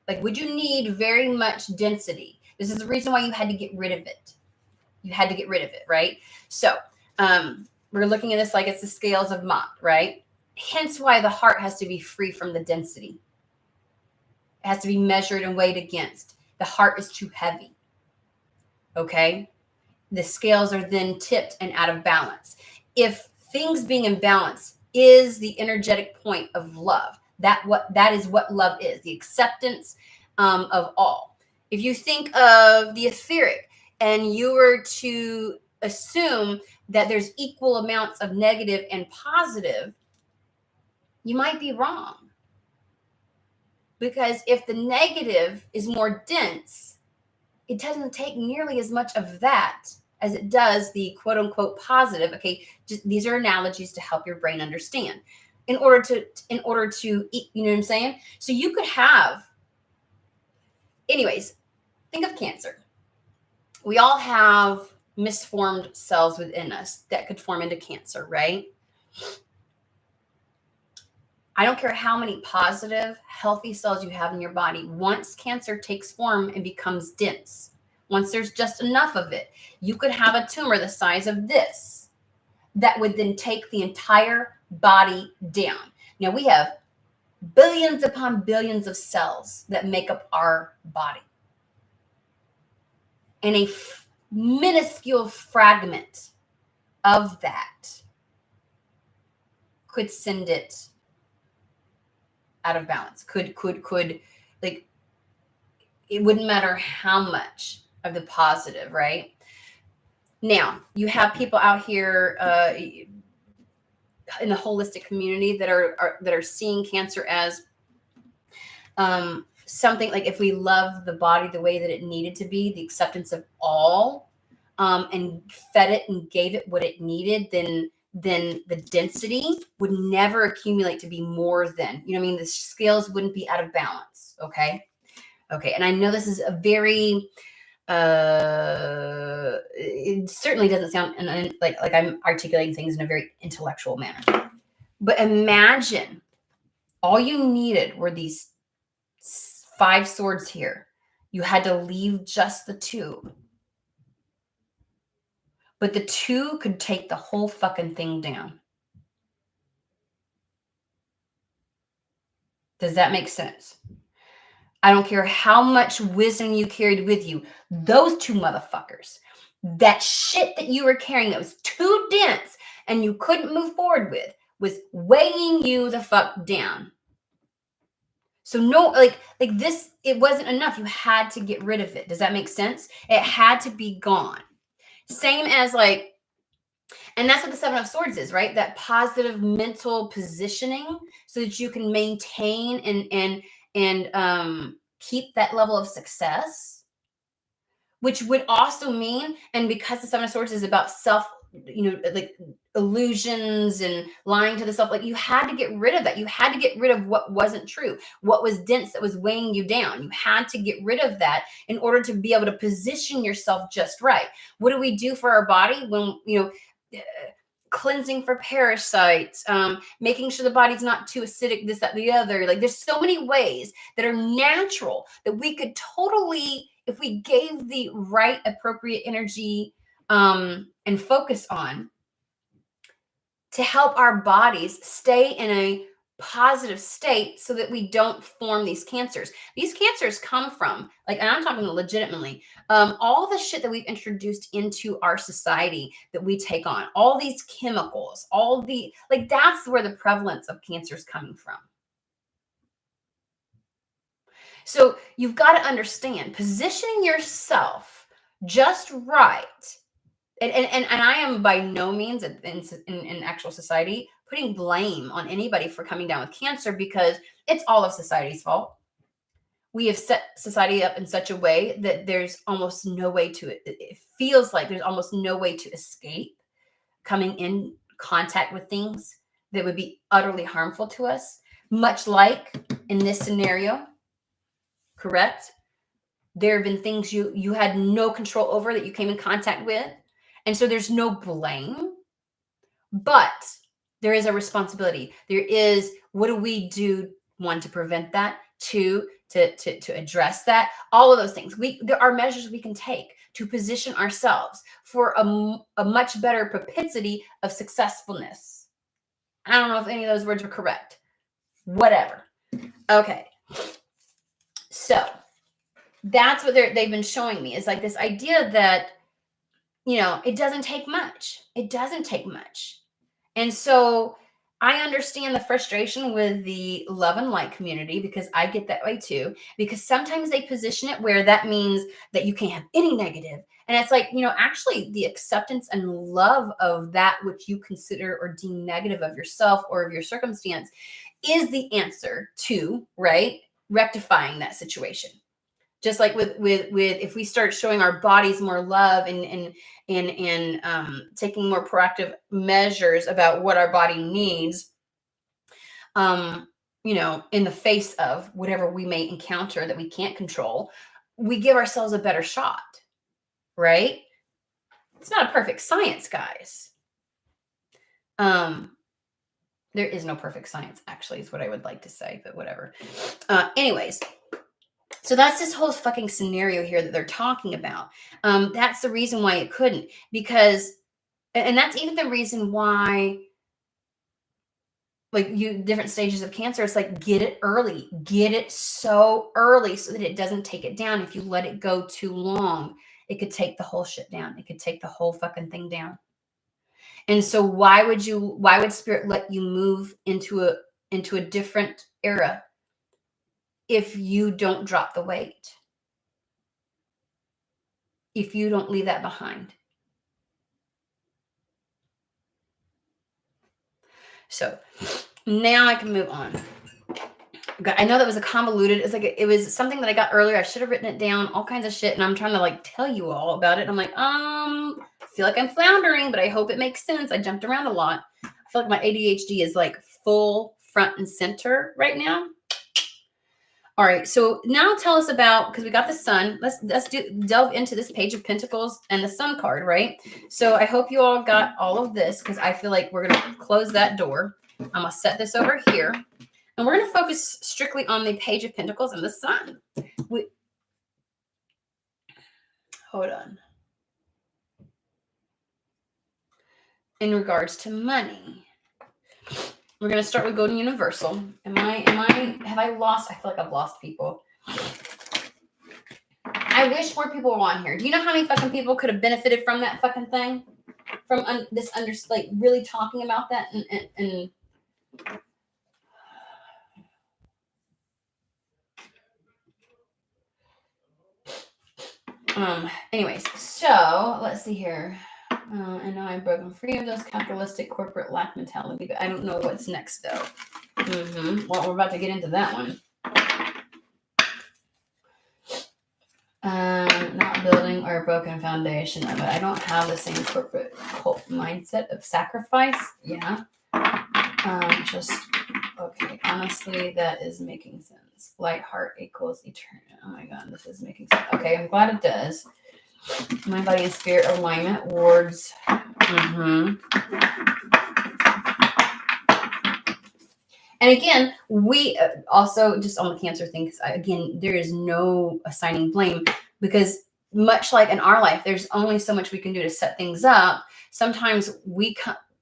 Like, would you need very much density? This is the reason why you had to get rid of it. You had to get rid of it, right? So we're looking at this like it's the scales of Mach, right? Hence why the heart has to be free from the density. It has to be measured and weighed against. The heart is too heavy. Okay? The scales are then tipped and out of balance. If things being in balance is the energetic point of love, that is what love is, the acceptance of all. If you think of the etheric and you were to assume that there's equal amounts of negative and positive, you might be wrong. Because if the negative is more dense, it doesn't take nearly as much of that as it does the quote unquote positive. Okay, these are analogies to help your brain understand. In order to, you know what I'm saying? So you could have, anyways, think of cancer. We all have misformed cells within us that could form into cancer, right? I don't care how many positive, healthy cells you have in your body. Once cancer takes form and becomes dense, once there's just enough of it, you could have a tumor the size of this that would then take the entire body down. Now, we have billions upon billions of cells that make up our body. And a minuscule fragment of that could send it out of balance. Could like, it wouldn't matter how much of the positive, right? Now, you have people out here in the holistic community that are seeing cancer as something like, if we love the body the way that it needed to be, the acceptance of all, and fed it and gave it what it needed, then the density would never accumulate to be more than, you know what I mean? The scales wouldn't be out of balance. Okay. And I know this is a very, it certainly doesn't sound like I'm articulating things in a very intellectual manner, but imagine all you needed were these 5 swords here. You had to leave just the 2. But the 2 could take the whole fucking thing down. Does that make sense? I don't care how much wisdom you carried with you. Those 2 motherfuckers, that shit that you were carrying that was too dense and you couldn't move forward with, was weighing you the fuck down. So no, like this, it wasn't enough. You had to get rid of it. Does that make sense? It had to be gone. Same as like, and that's what the 7 of Swords is, right? That positive mental positioning so that you can maintain and keep that level of success, which would also mean, and because the 7 of Swords is about self, like illusions and lying to the self, like you had to get rid of that. You had to get rid of what wasn't true, what was dense, that was weighing you down. You had to get rid of that in order to be able to position yourself just right. What do we do for our body when, cleansing for parasites, making sure the body's not too acidic, this, that, the other. Like there's so many ways that are natural that we could totally, if we gave the right appropriate energy and focus on, to help our bodies stay in a positive state so that we don't form these cancers. These cancers come from, like, and I'm talking legitimately, all the shit that we've introduced into our society that we take on, all these chemicals, all the, like, that's where the prevalence of cancer is coming from. So you've got to understand, positioning yourself just right. And I am by no means in actual society putting blame on anybody for coming down with cancer, because it's all of society's fault. We have set society up in such a way that there's almost no way to, it feels like there's almost no way to escape coming in contact with things that would be utterly harmful to us, much like in this scenario, correct? There have been things you had no control over that you came in contact with. And so there's no blame, but there is a responsibility. There is, what do we do? 1, to prevent that. 2, to address that. All of those things. There are measures we can take to position ourselves for a much better propensity of successfulness. I don't know if any of those words were correct. Whatever. Okay. So that's what they've been showing me, is like this idea that, it doesn't take much. It doesn't take much. And so I understand the frustration with the love and light community, because I get that way too, because sometimes they position it where that means that you can't have any negative. And it's like, actually the acceptance and love of that which you consider or deem negative of yourself or of your circumstance is the answer to, right, rectifying that situation. Just like with if we start showing our bodies more love and taking more proactive measures about what our body needs, in the face of whatever we may encounter that we can't control, we give ourselves a better shot, right? It's not a perfect science, guys. There is no perfect science, actually, is what I would like to say, but whatever. Anyways, so that's this whole fucking scenario here that they're talking about. That's the reason why it couldn't, because, and that's even the reason why, like, you different stages of cancer, it's like, get it early, get it so early so that it doesn't take it down. If you let it go too long, it could take the whole shit down. It could take the whole fucking thing down. And so why would spirit let you move into a different era if you don't drop the weight? If you don't leave that behind? So now I can move on. I know that was a convoluted, it was something that I got earlier. I should have written it down, all kinds of shit. And I'm trying to like tell you all about it. I'm like, I feel like I'm floundering, but I hope it makes sense. I jumped around a lot. I feel like my ADHD is like full front and center right now. All right. So now tell us about, because we got the sun. Let's delve into this Page of Pentacles and the Sun card, right? So I hope you all got all of this, because I feel like we're going to close that door. I'm going to set this over here. And we're going to focus strictly on the Page of Pentacles and the Sun. Hold on. In regards to money, we're going to start with Golden Universal. Have I lost? I feel like I've lost people. I wish more people were on here. Do you know how many fucking people could have benefited from that fucking thing? From really talking about that and anyways, so let's see here. And now I'm broken free of those capitalistic corporate lack mentality, but I don't know what's next though. Well, we're about to get into that one. Not building or a broken foundation of it. I don't have the same corporate cult mindset of sacrifice. Yeah. Just okay. Honestly, that is making sense. Light heart equals eternal. Oh my god, this is making sense. Okay, I'm glad it does. Mind, body, and spirit alignment. Wards. And again, we also, just on the Cancer thing, because again, there is no assigning blame, because much like in our life, there's only so much we can do to set things up. Sometimes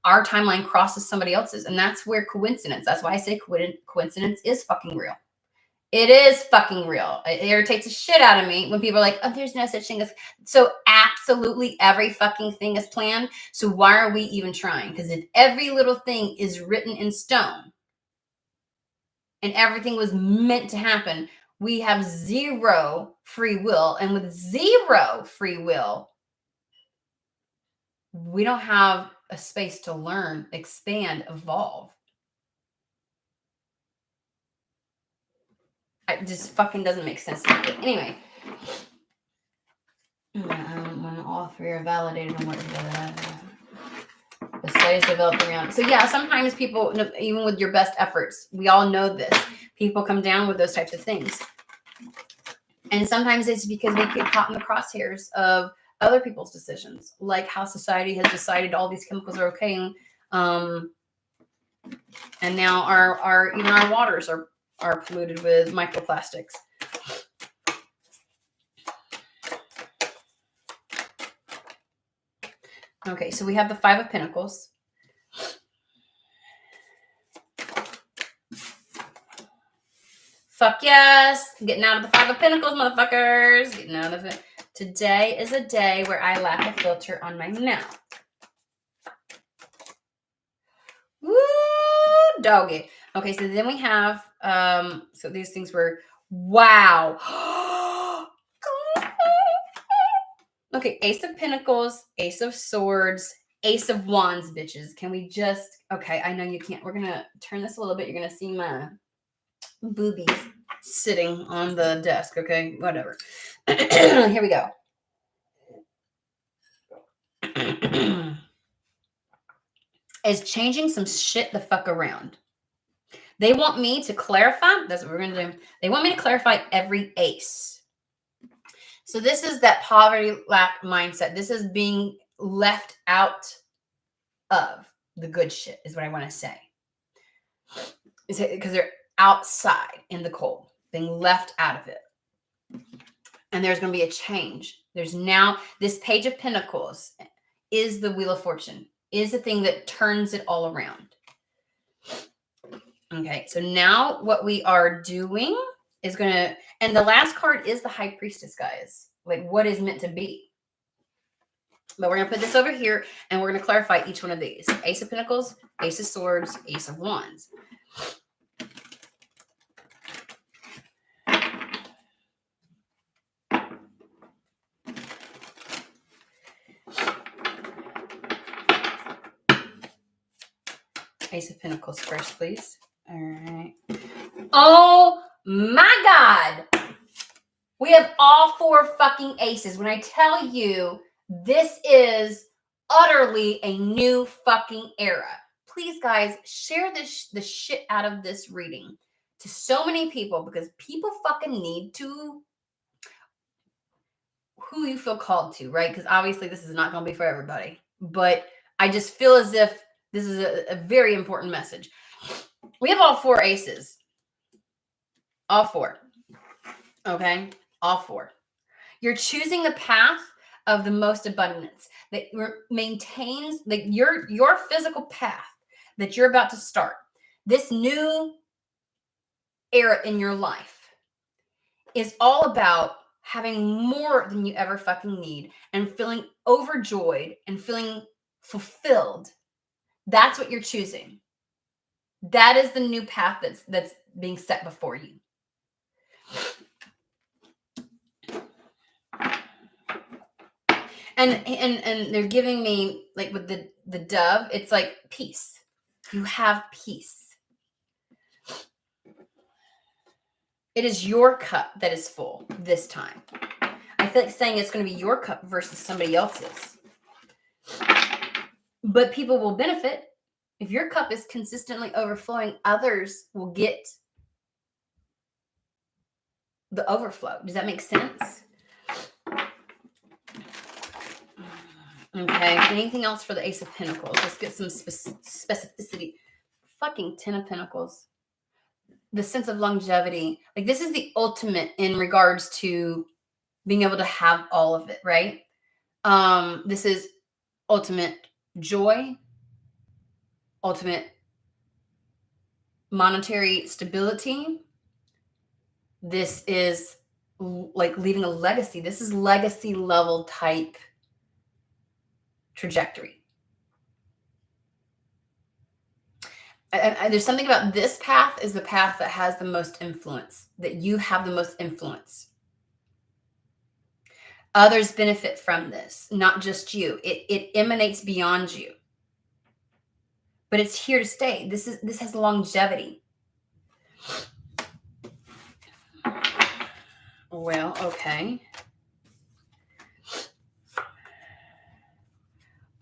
our timeline crosses somebody else's, and that's where coincidence. That's why I say coincidence is fucking real. It is fucking real. It irritates the shit out of me when people are like, oh, there's no such thing as. So absolutely every fucking thing is planned. So why are we even trying? Because if every little thing is written in stone and everything was meant to happen, we have zero free will. And with zero free will, we don't have a space to learn, expand, evolve. It just fucking doesn't make sense to me. But anyway, when all three are validated and what the studies developed around. So yeah, sometimes people, even with your best efforts, we all know this, people come down with those types of things. And sometimes it's because we get caught in the crosshairs of other people's decisions, like how society has decided all these chemicals are okay. And now our even our waters are polluted with microplastics. Okay, so we have the Five of Pentacles. Fuck yes. Getting out of the Five of Pentacles, motherfuckers. Getting out of it. Today is a day where I lack a filter on my mouth. Woo, doggy. Okay, so then we have, so these things were, wow. Okay, Ace of Pentacles, Ace of Swords, Ace of Wands, bitches. Can we just, okay, I know you can't. We're going to turn this a little bit. You're going to see my boobies sitting on the desk, okay? Whatever. Here we go. Is changing some shit the fuck around. They want me to clarify. That's what we're going to do. They want me to clarify every ace. So this is that poverty lack mindset. This is being left out of the good shit is what I want to say. because they're outside in the cold, being left out of it. And there's going to be a change. There's now this Page of Pentacles is the Wheel of Fortune, is the thing that turns it all around. Okay, so now what we are doing is going to, and the last card is the High Priestess, guys. Like what is meant to be. But we're going to put this over here and we're going to clarify each one of these. Ace of Pentacles, Ace of Swords, Ace of Wands. Ace of Pentacles first, please. All right. Oh my God. We have all 4 fucking aces. When I tell you this is utterly a new fucking era. Please, guys, share the shit out of this reading to so many people because people fucking need to who you feel called to, right? Because obviously this is not going to be for everybody. But I just feel as if this is a very important message. We have all 4 aces. All 4. Okay? All 4. You're choosing the path of the most abundance that maintains like your physical path that you're about to start. This new era in your life is all about having more than you ever fucking need and feeling overjoyed and feeling fulfilled. That's what you're choosing. That is the new path that's being set before you. And they're giving me, like with the dove, it's like peace. You have peace. It is your cup that is full this time. I feel like saying it's going to be your cup versus somebody else's. But people will benefit. If your cup is consistently overflowing, others will get the overflow. Does that make sense? Okay, anything else for the Ace of Pentacles? Let's get some specificity. Fucking 10 of Pentacles. The sense of longevity. Like this is the ultimate in regards to being able to have all of it, right? This is ultimate joy, ultimate monetary stability. This is like leaving a legacy. This is legacy level type trajectory. And there's something about this path is the path that has the most influence, that you have the most influence. Others benefit from this, not just you. It emanates beyond you. But it's here to stay. This has longevity. Well, okay.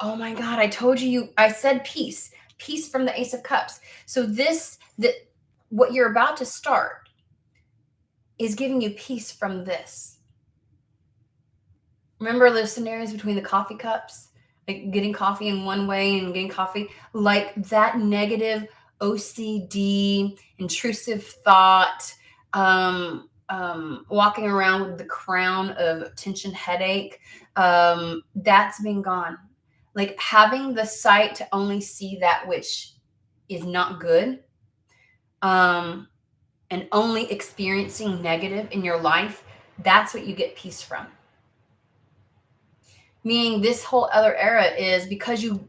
Oh my God, I told you, I said peace. Peace from the Ace of Cups. So what you're about to start is giving you peace from this. Remember those scenarios between the coffee cups? Like getting coffee in one way and getting coffee? Like that negative OCD, intrusive thought, walking around with the crown of tension headache, that's been gone. Like having the sight to only see that which is not good, and only experiencing negative in your life, that's what you get peace from. Meaning this whole other era is because you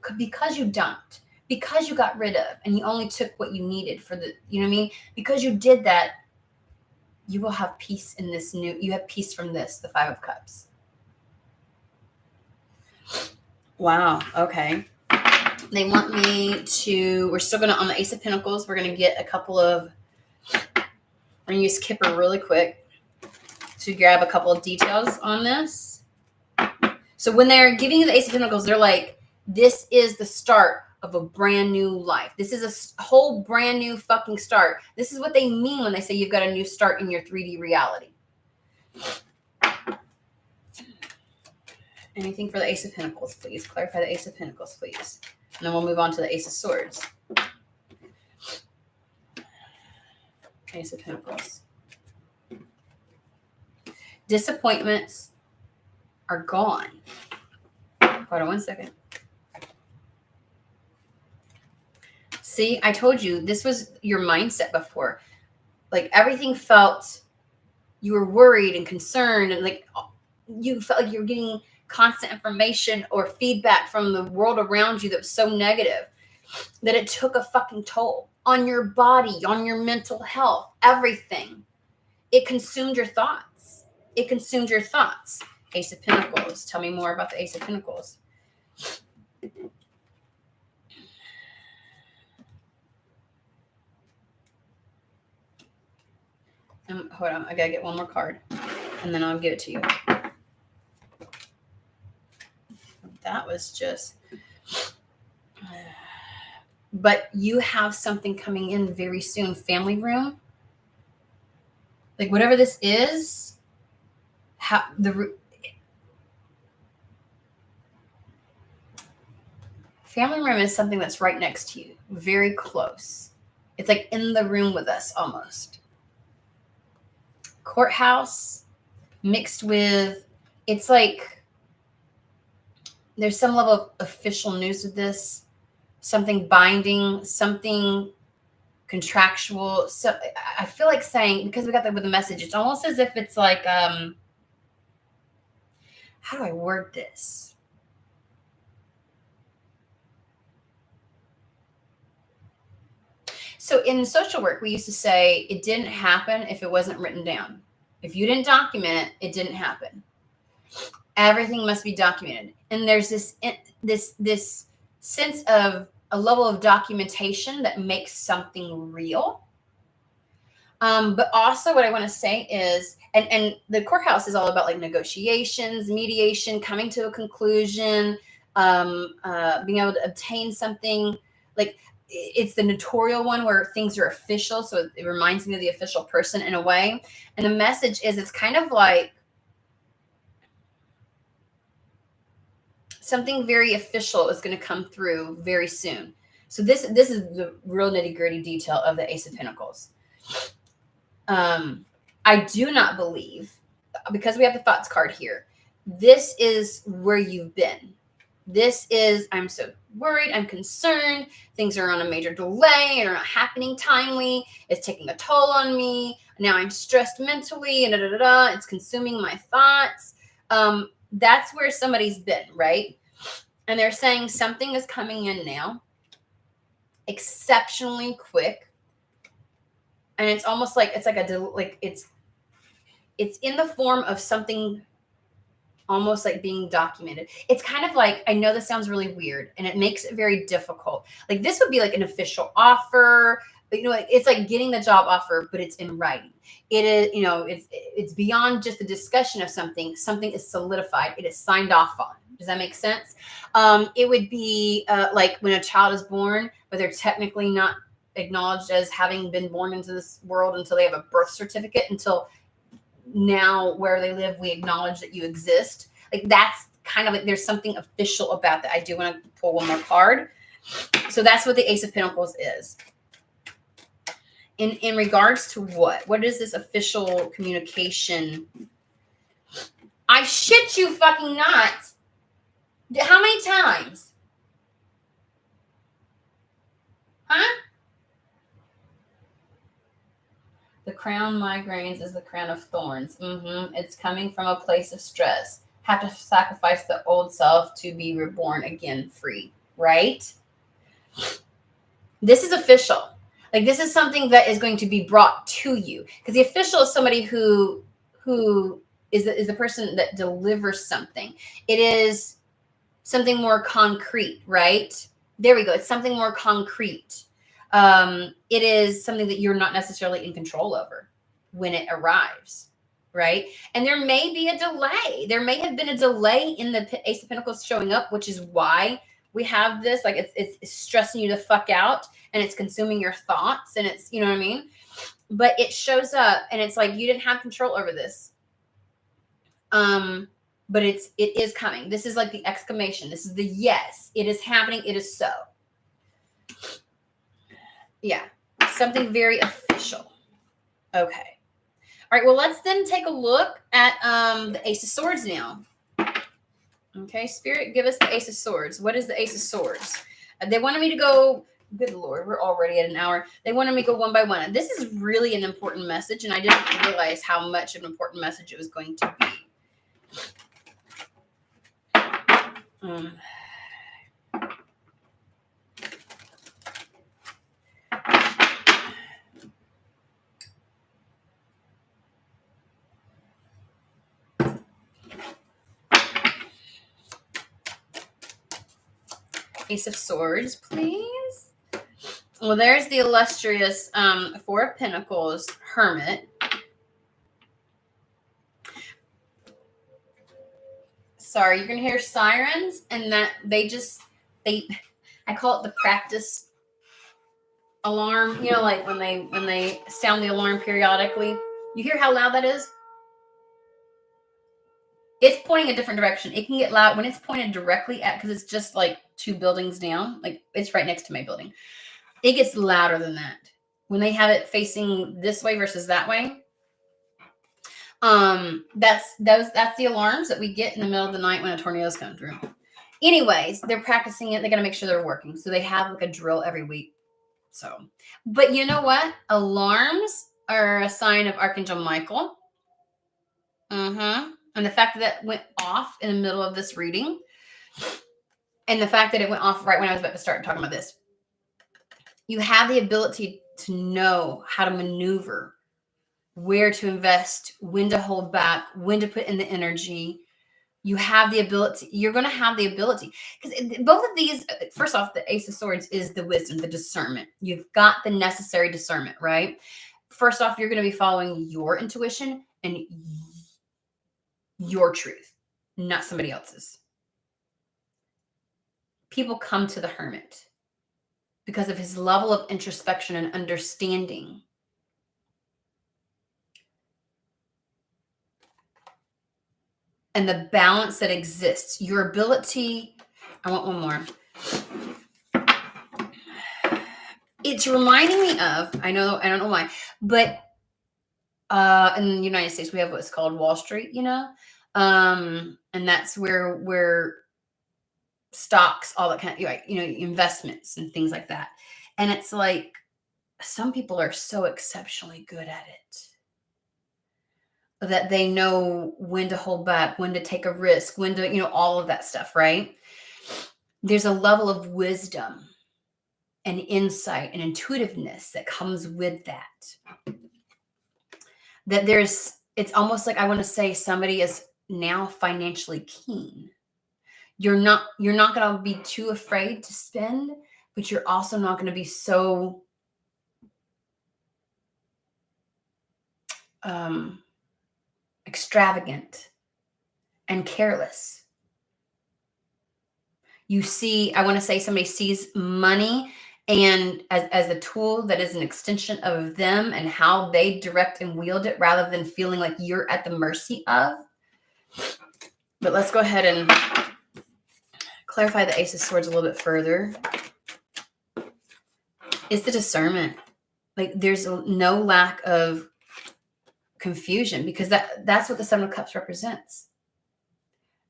dumped, because you got rid of, and you only took what you needed for the, you know what I mean? Because you did that, you will have peace in this new, you have peace from this, the 5 of Cups. Wow. Okay. They want me to, we're still going to, on the Ace of Pentacles, we're going to get a couple of, we're going to use Kipper really quick to grab a couple of details on this. So when they're giving you the Ace of Pentacles, they're like, this is the start of a brand new life. This is a whole brand new fucking start. This is what they mean when they say you've got a new start in your 3D reality. Anything for the Ace of Pentacles, please. Clarify the Ace of Pentacles, please. And then we'll move on to the Ace of Swords. Ace of Pentacles. Disappointments are gone. Hold on one second. See, I told you this was your mindset before. Like everything felt, you were worried and concerned, and like you felt like you were getting constant information or feedback from the world around you that was so negative that it took a fucking toll on your body, on your mental health, everything. It consumed your thoughts. It consumed your thoughts. Ace of Pentacles. Tell me more about the Ace of Pentacles. Hold on. I got to get one more card, and then I'll give it to you. That was just... But you have something coming in very soon. Family room. Like whatever this is, family room is something that's right next to you. Very close. It's like in the room with us almost. Courthouse mixed with, it's like there's some level of official news with this. Something binding, something contractual. So I feel like saying, because we got that with the message, it's almost as if it's like, how do I word this? So in social work, we used to say it didn't happen if it wasn't written down. If you didn't document it, it didn't happen. Everything must be documented. And there's this sense of a level of documentation that makes something real. But also what I want to say is, and the courthouse is all about like negotiations, mediation, coming to a conclusion, being able to obtain something. Like it's the notarial one where things are official. So it reminds me of the official person in a way. And the message is, it's kind of like something very official is going to come through very soon. So this is the real nitty-gritty detail of the Ace of Pentacles. I do not believe, because we have the thoughts card here, this is where you've been. This is, I'm so worried, I'm concerned, things are on a major delay and are not happening timely. It's taking a toll on me. Now I'm stressed mentally and it's consuming my thoughts. That's where somebody's been, right? And they're saying something is coming in now, exceptionally quick. And it's almost like it's like it's in the form of something almost like being documented. It's kind of like, I know this sounds really weird and it makes it very difficult. Like this would be like an official offer, but it's like getting the job offer, but it's in writing. It is, it's beyond just the discussion of something. Something is solidified. It is signed off on. Does that make sense? It would be like when a child is born, but they're technically not acknowledged as having been born into this world until they have a birth certificate, until now where they live, we acknowledge that you exist. Like that's kind of like, there's something official about that. I do want to pull one more card. So that's what the Ace of Pentacles is. In regards to what is this official communication? I shit you fucking not. How many times? Huh? The crown migraines is the crown of thorns. It's coming from a place of stress. Have to sacrifice the old self to be reborn again free, right? This is official. Like this is something that is going to be brought to you. Because the official is somebody who is the person that delivers something. It is something more concrete, right? There we go. It's something more concrete. It is something that you're not necessarily in control over when it arrives, right? And there may be a delay. There may have been a delay in the Ace of Pentacles showing up, which is why we have this. Like it's stressing you the fuck out and it's consuming your thoughts and it's, you know what I mean? But it shows up and it's like you didn't have control over this. But it is coming. This is like the exclamation. This is the yes. It is happening. It is so. Yeah. Something very official. Okay. All right, well, let's then take a look at the Ace of Swords now. Okay, Spirit, give us the Ace of Swords. What is the Ace of Swords? They wanted me to go, good Lord, we're already at an hour. They wanted me to go one by one. This is really an important message, and I didn't realize how much of an important message it was going to be. Ace of Swords, please. Well, there's the illustrious Four of Pentacles, Hermit. Sorry, you're going to hear sirens, and that I call it the practice alarm. You know, like when they sound the alarm periodically. You hear how loud that is? It's pointing a different direction. It can get loud when it's pointed directly at, because it's just like 2 buildings down. Like it's right next to my building. It gets louder than that. When they have it facing this way versus that way. That's the alarms that we get in the middle of the night when a tornado's coming through. Anyways, they're practicing it. They got to make sure they're working. So they have like a drill every week. So, but you know what? Alarms are a sign of Archangel Michael. And the fact that it went off in the middle of this reading, and the fact that it went off right when I was about to start talking about this, you have the ability to know how to maneuver, where to invest, when to hold back, when to put in the energy. You have the ability. You're going to have the ability, because both of these, first off, the Ace of Swords is the wisdom, the discernment. You've got the necessary discernment, right? First off, you're going to be following your intuition and your truth, not somebody else's. People come to the Hermit because of his level of introspection and understanding. And the balance that exists, your ability. I want one more. It's reminding me of, I don't know why, but in the United States, we have what's called Wall Street, and that's where stocks, all that kind of, investments and things like that. And it's like, some people are so exceptionally good at it that they know when to hold back, when to take a risk, when to, all of that stuff, right? There's a level of wisdom and insight and intuitiveness that comes with that. That it's almost like, I want to say, somebody is now financially keen. You're not going to be too afraid to spend, but you're also not going to be so extravagant and careless. You see, I want to say, somebody sees money and as a tool that is an extension of them and how they direct and wield it, rather than feeling like you're at the mercy of. But let's go ahead and clarify the Ace of Swords a little bit further. It's the discernment. Like, there's no lack of confusion, because that's what the Seven of Cups represents.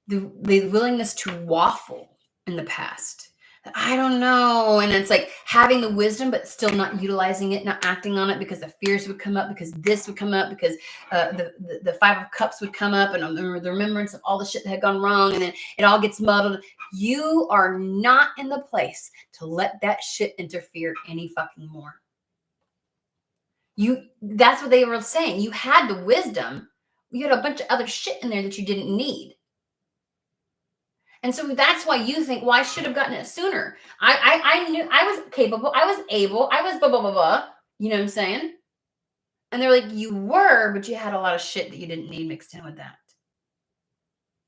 The willingness to waffle in the past. I don't know. And it's like having the wisdom, but still not utilizing it, not acting on it, because the fears would come up, because this would come up, because the Five of Cups would come up, and the remembrance of all the shit that had gone wrong, and then it all gets muddled. You are not in the place to let that shit interfere any fucking more. That's what they were saying. You had the wisdom. You had a bunch of other shit in there that you didn't need. And so that's why you think, well, I should have gotten it sooner. I knew I was capable. I was able. I was blah, blah, blah, blah. You know what I'm saying? And they're like, you were, but you had a lot of shit that you didn't need mixed in with that.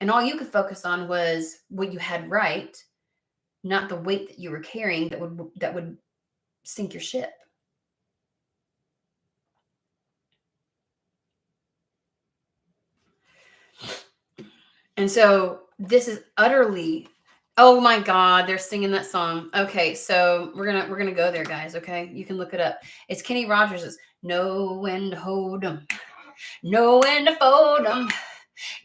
And all you could focus on was what you had right, not the weight that you were carrying that would sink your ship. And so this is utterly, oh my God, they're singing that song. Okay, so we're gonna go there, guys. Okay, you can look it up. It's Kenny Rogers' know when to hold 'em, know when to fold 'em,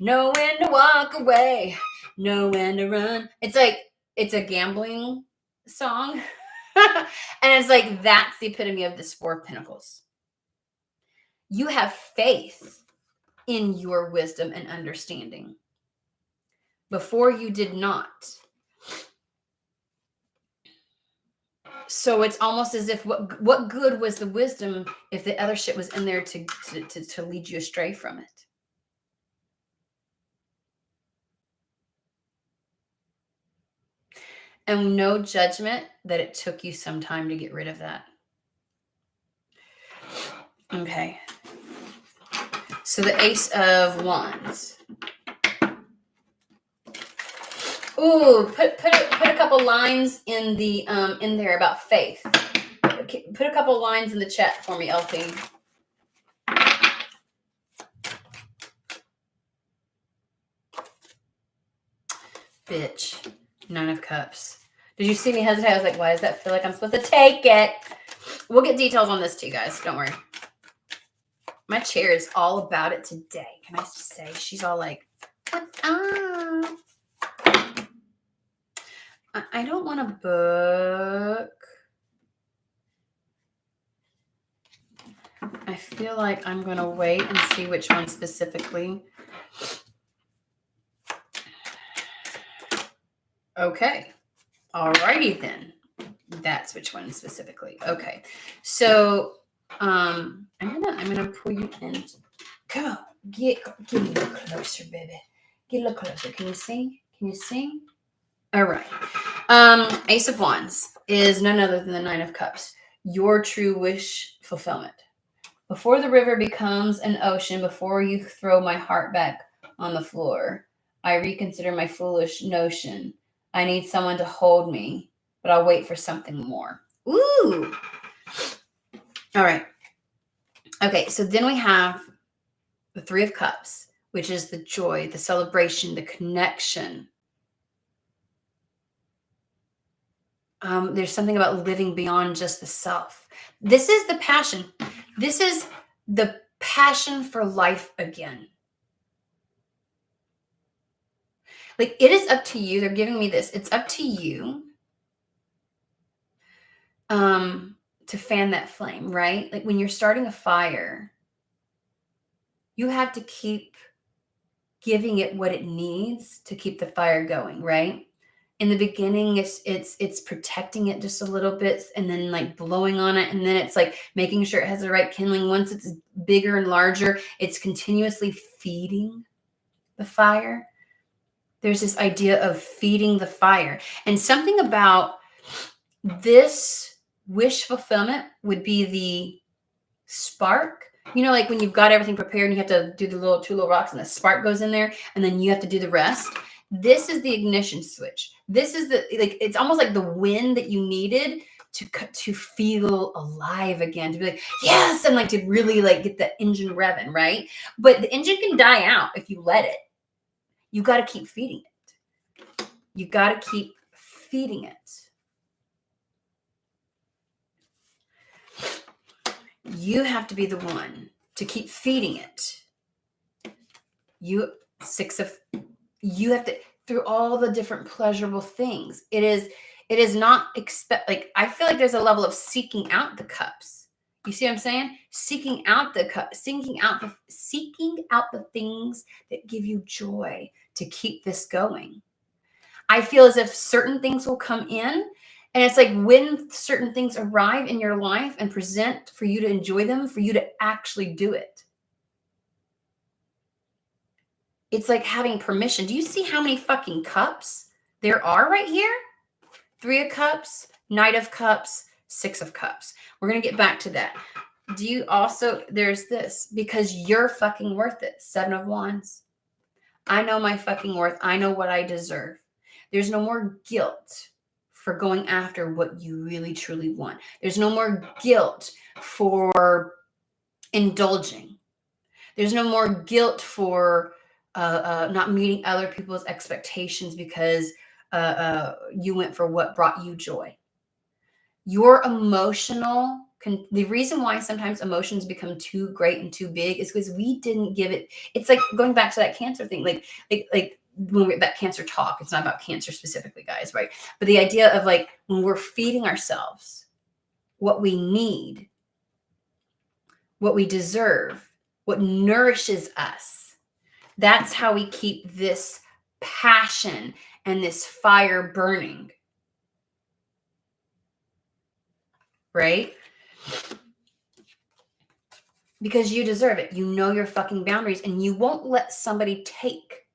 know when to walk away, know when to run. It's like, it's a gambling song. And it's like, that's the epitome of this Four of Pentacles. You have faith in your wisdom and understanding. Before you did not. So it's almost as if what good was the wisdom if the other shit was in there to lead you astray from it? And no judgment that it took you some time to get rid of that. Okay. So the Ace of Wands. Ooh, put a couple lines in the in there about faith. Okay, put a couple lines in the chat for me, LP. Bitch. Nine of Cups. Did you see me hesitate? I was like, why does that feel like I'm supposed to take it? We'll get details on this too, guys. Don't worry. My chair is all about it today. Can I just say? She's all like, what's up? I don't want to book. I feel like I'm going to wait and see which one specifically. Okay. Alrighty then. That's which one specifically. Okay. So I'm gonna pull you in. Come on. Get a little closer, baby. Get a little closer. Can you see? Can you see? All right. Ace of Wands is none other than the Nine of Cups. Your true wish fulfillment. Before the river becomes an ocean, before you throw my heart back on the floor, I reconsider my foolish notion. I need someone to hold me, but I'll wait for something more. Ooh. All right. Okay, so then we have the Three of Cups, which is the joy, the celebration, the connection. There's something about living beyond just the self. This is the passion. This is the passion for life again. Like, it is up to you. They're giving me this. It's up to you to fan that flame, right? Like when you're starting a fire, you have to keep giving it what it needs to keep the fire going, right? In the beginning, it's protecting it just a little bit and then like blowing on it. And then it's like making sure it has the right kindling. Once it's bigger and larger, it's continuously feeding the fire. There's this idea of feeding the fire. And something about this wish fulfillment would be the spark. You know, like when you've got everything prepared and you have to do the two little rocks and the spark goes in there and then you have to do the rest. This is the ignition switch. This is the, like, it's almost like the wind that you needed to feel alive again, to be like, yes, and like to really like get the engine revving, right? But the engine can die out if you let it. You got to keep feeding it. You got to keep feeding it. You have to be the one to keep feeding it. You have to, through all the different pleasurable things. It is not like, I feel like there's a level of seeking out the cups. You see what I'm saying? Seeking out the cup, seeking out the things that give you joy to keep this going. I feel as if certain things will come in, and it's like when certain things arrive in your life and present for you to enjoy them, for you to actually do it. It's like having permission. Do you see how many fucking cups there are right here? Three of Cups, Knight of Cups, Six of Cups. We're going to get back to that. Do you also, there's this, because you're fucking worth it. Seven of Wands. I know my fucking worth. I know what I deserve. There's no more guilt for going after what you really, truly want. There's no more guilt for indulging. There's no more guilt for not meeting other people's expectations because you went for what brought you joy. Your emotional, the reason why sometimes emotions become too great and too big is because we didn't give it. It's like going back to that cancer thing, like when we're that cancer talk, it's not about cancer specifically, guys, right? But the idea of like when we're feeding ourselves what we need, what we deserve, what nourishes us, that's how we keep this passion and this fire burning, right? Because you deserve it. You know your fucking boundaries, and you won't let somebody take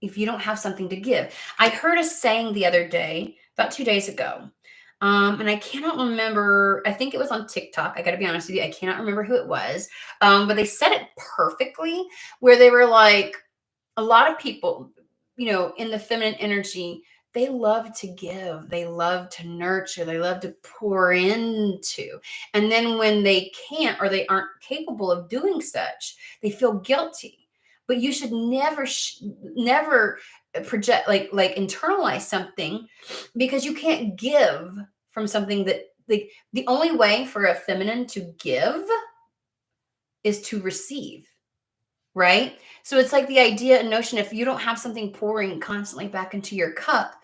if you don't have something to give. I heard a saying the other day, about 2 days ago, and I cannot remember. I think it was on TikTok. I got to be honest with you. I cannot remember who it was, but they said it perfectly, where they were like, a lot of people, in the feminine energy, they love to give, they love to nurture, they love to pour into. And then when they can't or they aren't capable of doing such, they feel guilty. But you should never project, like internalize something, because you can't give from something that, like, the only way for a feminine to give is to receive. Right? So it's like the idea and notion, if you don't have something pouring constantly back into your cup,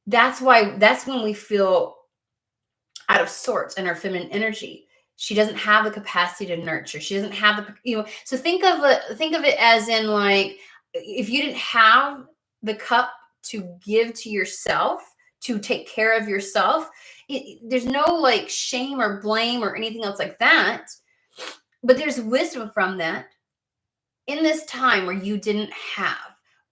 that's when we feel out of sorts in our feminine energy. She doesn't have the capacity to nurture. She doesn't have so think of it as in, like, if you didn't have the cup to give to yourself, to take care of yourself, there's no like shame or blame or anything else like that. But there's wisdom from that. In this time where you didn't have,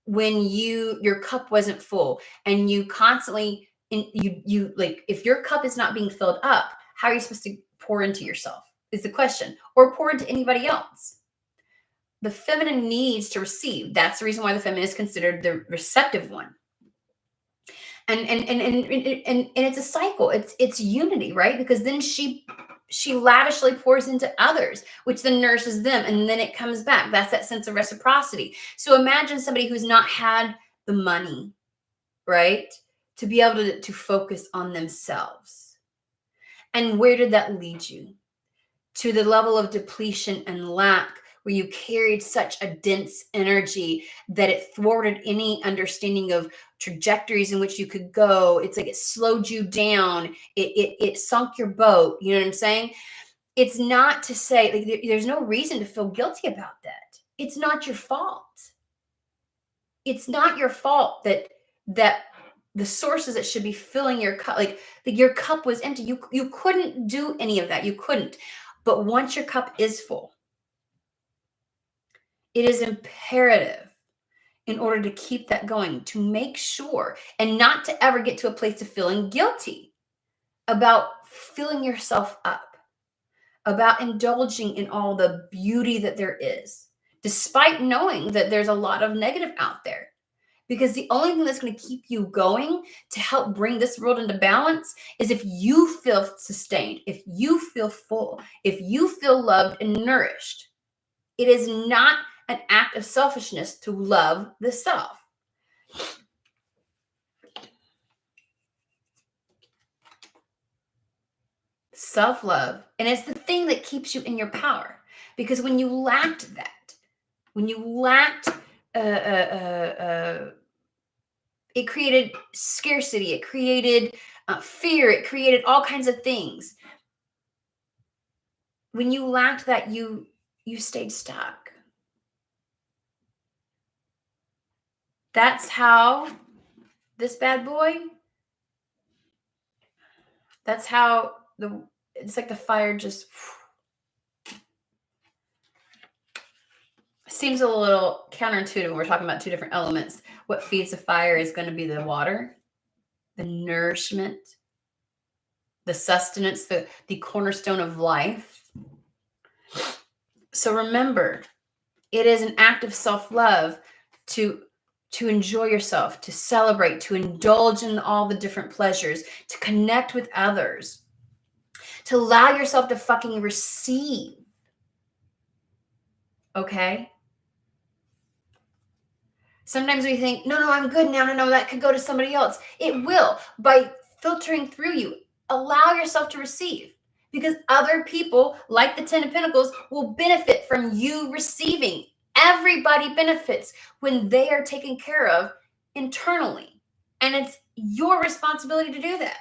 when your cup wasn't full, and you constantly, you like, if your cup is not being filled up, how are you supposed to pour into yourself, is the question, or pour into anybody else? The feminine needs to receive. That's the reason why the feminine is considered the receptive one. And it's a cycle. It's unity, right? Because then she lavishly pours into others, which then nourishes them, and then it comes back. That's that sense of reciprocity. So imagine somebody who's not had the money, right, to be able to focus on themselves. And where did that lead you? To the level of depletion and lack, where you carried such a dense energy that it thwarted any understanding of trajectories in which you could go. It's like it slowed you down. It sunk your boat. You know what I'm saying? It's not to say, like, there's no reason to feel guilty about that. It's not your fault. It's not your fault that the sources that should be filling your cup, like your cup was empty. You couldn't do any of that. You couldn't. But once your cup is full, it is imperative, in order to keep that going, to make sure and not to ever get to a place of feeling guilty about filling yourself up, about indulging in all the beauty that there is, despite knowing that there's a lot of negative out there. Because the only thing that's going to keep you going to help bring this world into balance is if you feel sustained, if you feel full, if you feel loved and nourished. It is not an act of selfishness to love the self. Self-love. And it's the thing that keeps you in your power. Because when you lacked that, it created scarcity, it created fear, it created all kinds of things. When you lacked that, you stayed stuck. That's how this bad boy, that's how it's like the fire just seems a little counterintuitive when we're talking about two different elements. What feeds the fire is going to be the water, the nourishment, the sustenance, the cornerstone of life. So remember, it is an act of self-love to enjoy yourself, to celebrate, to indulge in all the different pleasures, to connect with others, to allow yourself to fucking receive. Okay? Sometimes we think, no, I'm good now. No, that could go to somebody else. It will, by filtering through you. allow yourself to receive, because other people, like the 10 of Pentacles, will benefit from you receiving. Everybody benefits when they are taken care of internally. And it's your responsibility to do that.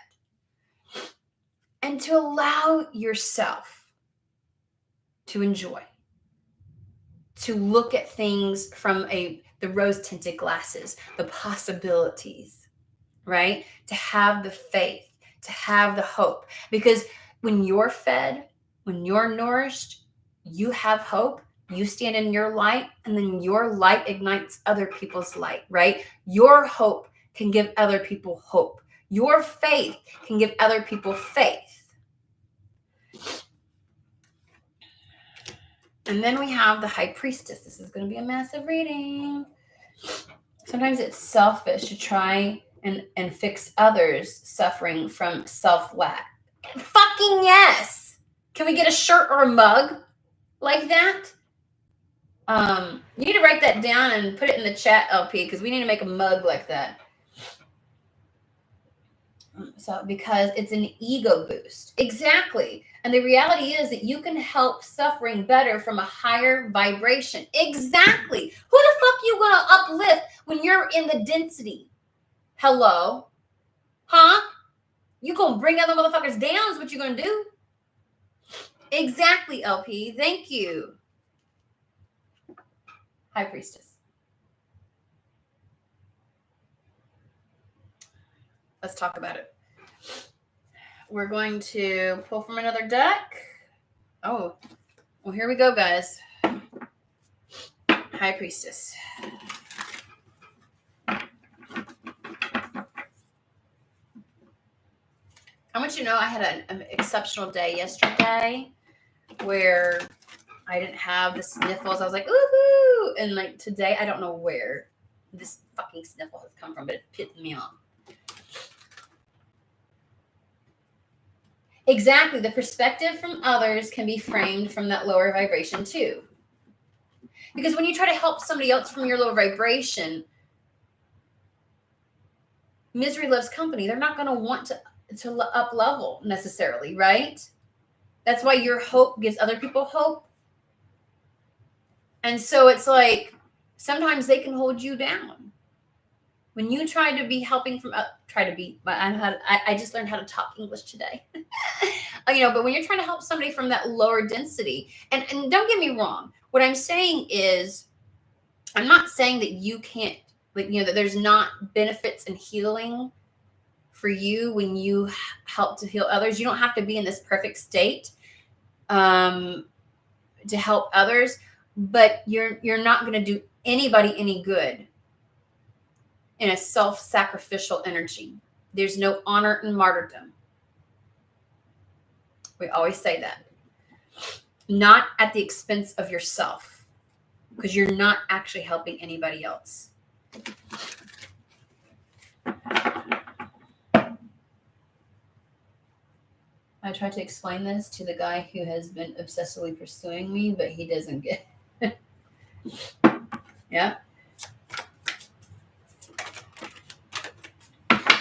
And to allow yourself to enjoy, to look at things from the rose-tinted glasses, the possibilities, right? To have the faith, to have the hope. Because when you're fed, when you're nourished, you have hope, you stand in your light, and then your light ignites other people's light, right? Your hope can give other people hope. Your faith can give other people faith. And then we have the High Priestess. This is going to be a massive reading. Sometimes it's selfish to try and fix others suffering from self-lack. Fucking yes. Can we get a shirt or a mug like that? You need to write that down and put it in the chat, LP, because we need to make a mug like that. So, because it's an ego boost. Exactly. And the reality is that you can help suffering better from a higher vibration. Exactly. Who the fuck you gonna uplift when you're in the density? Hello? Huh? You gonna bring other motherfuckers down is what you're gonna do. Exactly, LP. Thank you. High Priestess. Let's talk about it. We're going to pull from another deck. Oh, well, here we go, guys. High Priestess. I want you to know I had an exceptional day yesterday where I didn't have the sniffles. I was like, ooh, and like today, I don't know where this fucking sniffle has come from, but it pissed me off. Exactly. The perspective from others can be framed from that lower vibration too. Because when you try to help somebody else from your lower vibration, misery loves company. They're not going to want to up level necessarily, right? That's why your hope gives other people hope. And so it's like sometimes they can hold you down. When you try to be helping from I just learned how to talk English today. But when you're trying to help somebody from that lower density, and don't get me wrong, what I'm saying is, I'm not saying that you can't, that there's not benefits in healing for you when you help to heal others. You don't have to be in this perfect state to help others, but you're not going to do anybody any good in a self-sacrificial energy. There's no honor in martyrdom. We always say that. Not at the expense of yourself, because you're not actually helping anybody else. I tried to explain this to the guy who has been obsessively pursuing me, but he doesn't get it. Yeah.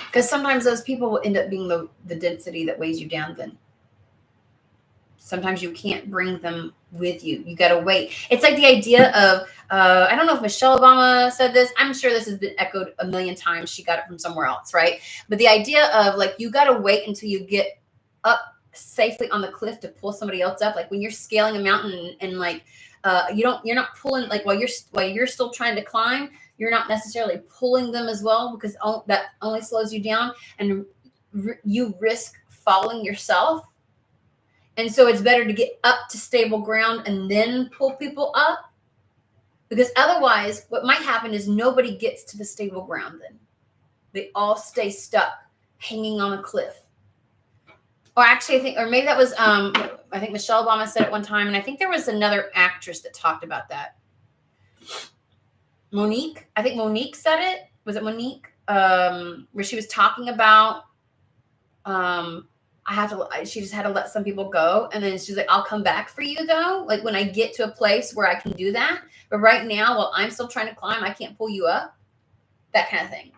Because sometimes those people will end up being the density that weighs you down then. Sometimes you can't bring them with you. You got to wait. It's like the idea of, I don't know if Michelle Obama said this. I'm sure this has been echoed a million times. She got it from somewhere else, right? But the idea of you got to wait until you get up safely on the cliff to pull somebody else up. Like when you're scaling a mountain and you're not pulling, while you're still trying to climb, you're not necessarily pulling them as well, because that only slows you down and you risk falling yourself. And so it's better to get up to stable ground and then pull people up, because otherwise what might happen is nobody gets to the stable ground then. They all stay stuck hanging on a cliff. Or actually, maybe that was, I think Michelle Obama said it one time, and I think there was another actress that talked about that. Monique said it. Was it Monique? Where she was talking about, she just had to let some people go. And then she's like, I'll come back for you though. Like when I get to a place where I can do that. But right now, while I'm still trying to climb, I can't pull you up. That kind of thing.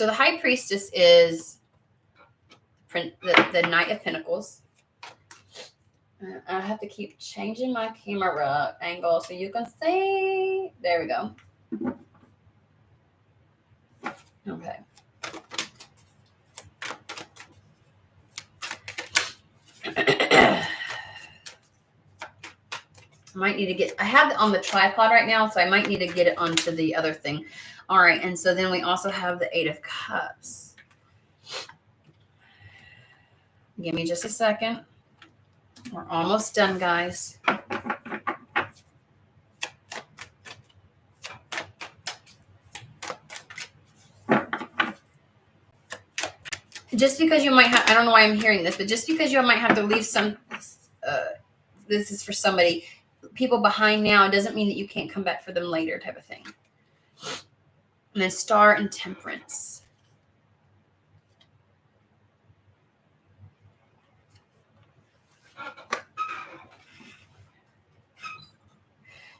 So the High Priestess is the Knight of Pentacles. I have to keep changing my camera angle so you can see. There we go. Okay. I might need to get, I have it on the tripod right now, so I might need to get it onto the other thing. All right, and so then we also have the Eight of Cups. Give me just a second. We're almost done, guys. Just because you might have, I don't know why I'm hearing this, but just because you might have to leave some, this is for somebody, people behind now, it doesn't mean that you can't come back for them later type of thing. And then Star and Temperance.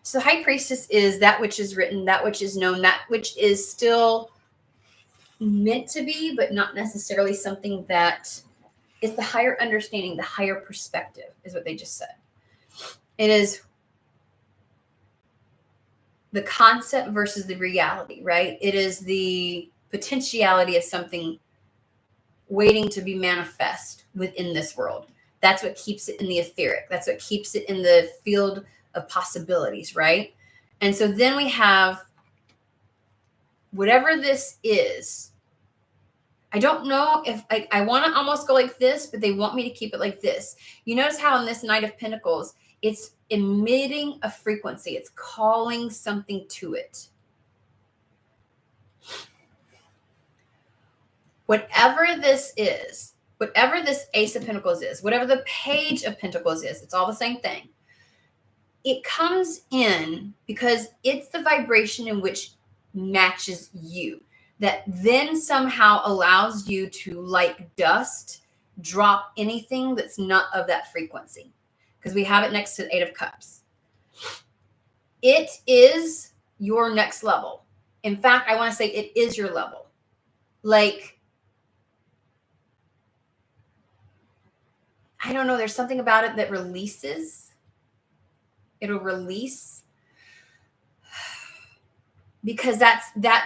So High Priestess is that which is written, that which is known, that which is still meant to be, but not necessarily something that is the higher understanding, the higher perspective is what they just said. It is the concept versus the reality, right? It is the potentiality of something waiting to be manifest within this world. That's what keeps it in the etheric. That's what keeps it in the field of possibilities, right? And so then we have whatever this is. I don't know if I want to almost go like this, but they want me to keep it like this. You notice how in this Knight of Pentacles, it's emitting a frequency. It's calling something to it. Whatever this is, whatever this Ace of Pentacles is, whatever the Page of Pentacles is, it's all the same thing. It comes in because it's the vibration in which matches you, that then somehow allows you to, like dust, drop anything that's not of that frequency. Because we have it next to the Eight of Cups. It is your next level. In fact, I want to say it is your level. Like, I don't know, there's something about it that releases. It'll release. Because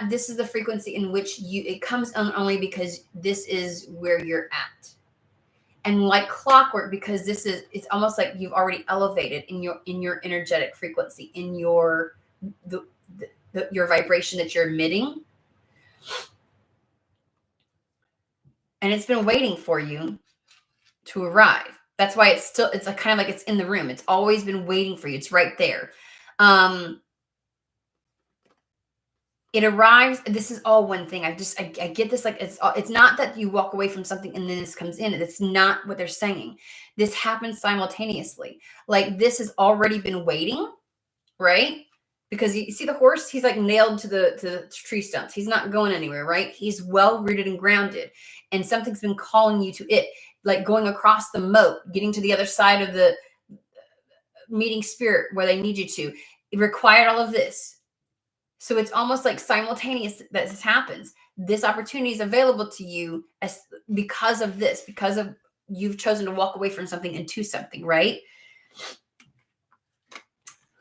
this is the frequency in which it comes on only because this is where you're at. And like clockwork, because it's almost like you've already elevated in your energetic frequency, in your vibration that you're emitting. And it's been waiting for you to arrive. That's why it's like kind of like it's in the room. It's always been waiting for you. It's right there. It arrives. This is all one thing. I get this. Like it's not that you walk away from something and then this comes in. It's not what they're saying. This happens simultaneously. Like this has already been waiting, right? Because you see the horse, he's like nailed to the tree stumps. He's not going anywhere, right? He's well rooted and grounded, and something's been calling you to it, like going across the moat, getting to the other side of the meeting spirit where they need you to. It required all of this. So it's almost like simultaneous that this happens. This opportunity is available to you because of this, because of you've chosen to walk away from something into something, right?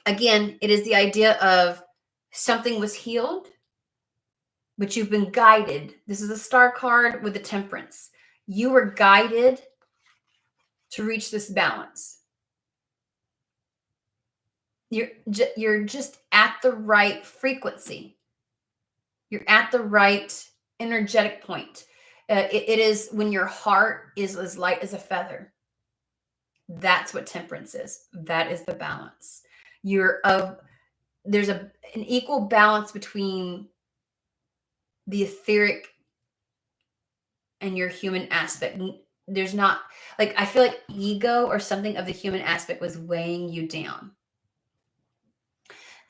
Again, it is the idea of something was healed, but you've been guided. This is a Star card with the Temperance. You were guided to reach this balance. You're just at the right frequency. You're at the right energetic point. It is when your heart is as light as a feather. That's what Temperance is. That is the balance. There's an equal balance between the etheric and your human aspect. There's not, like, I feel like ego or something of the human aspect was weighing you down.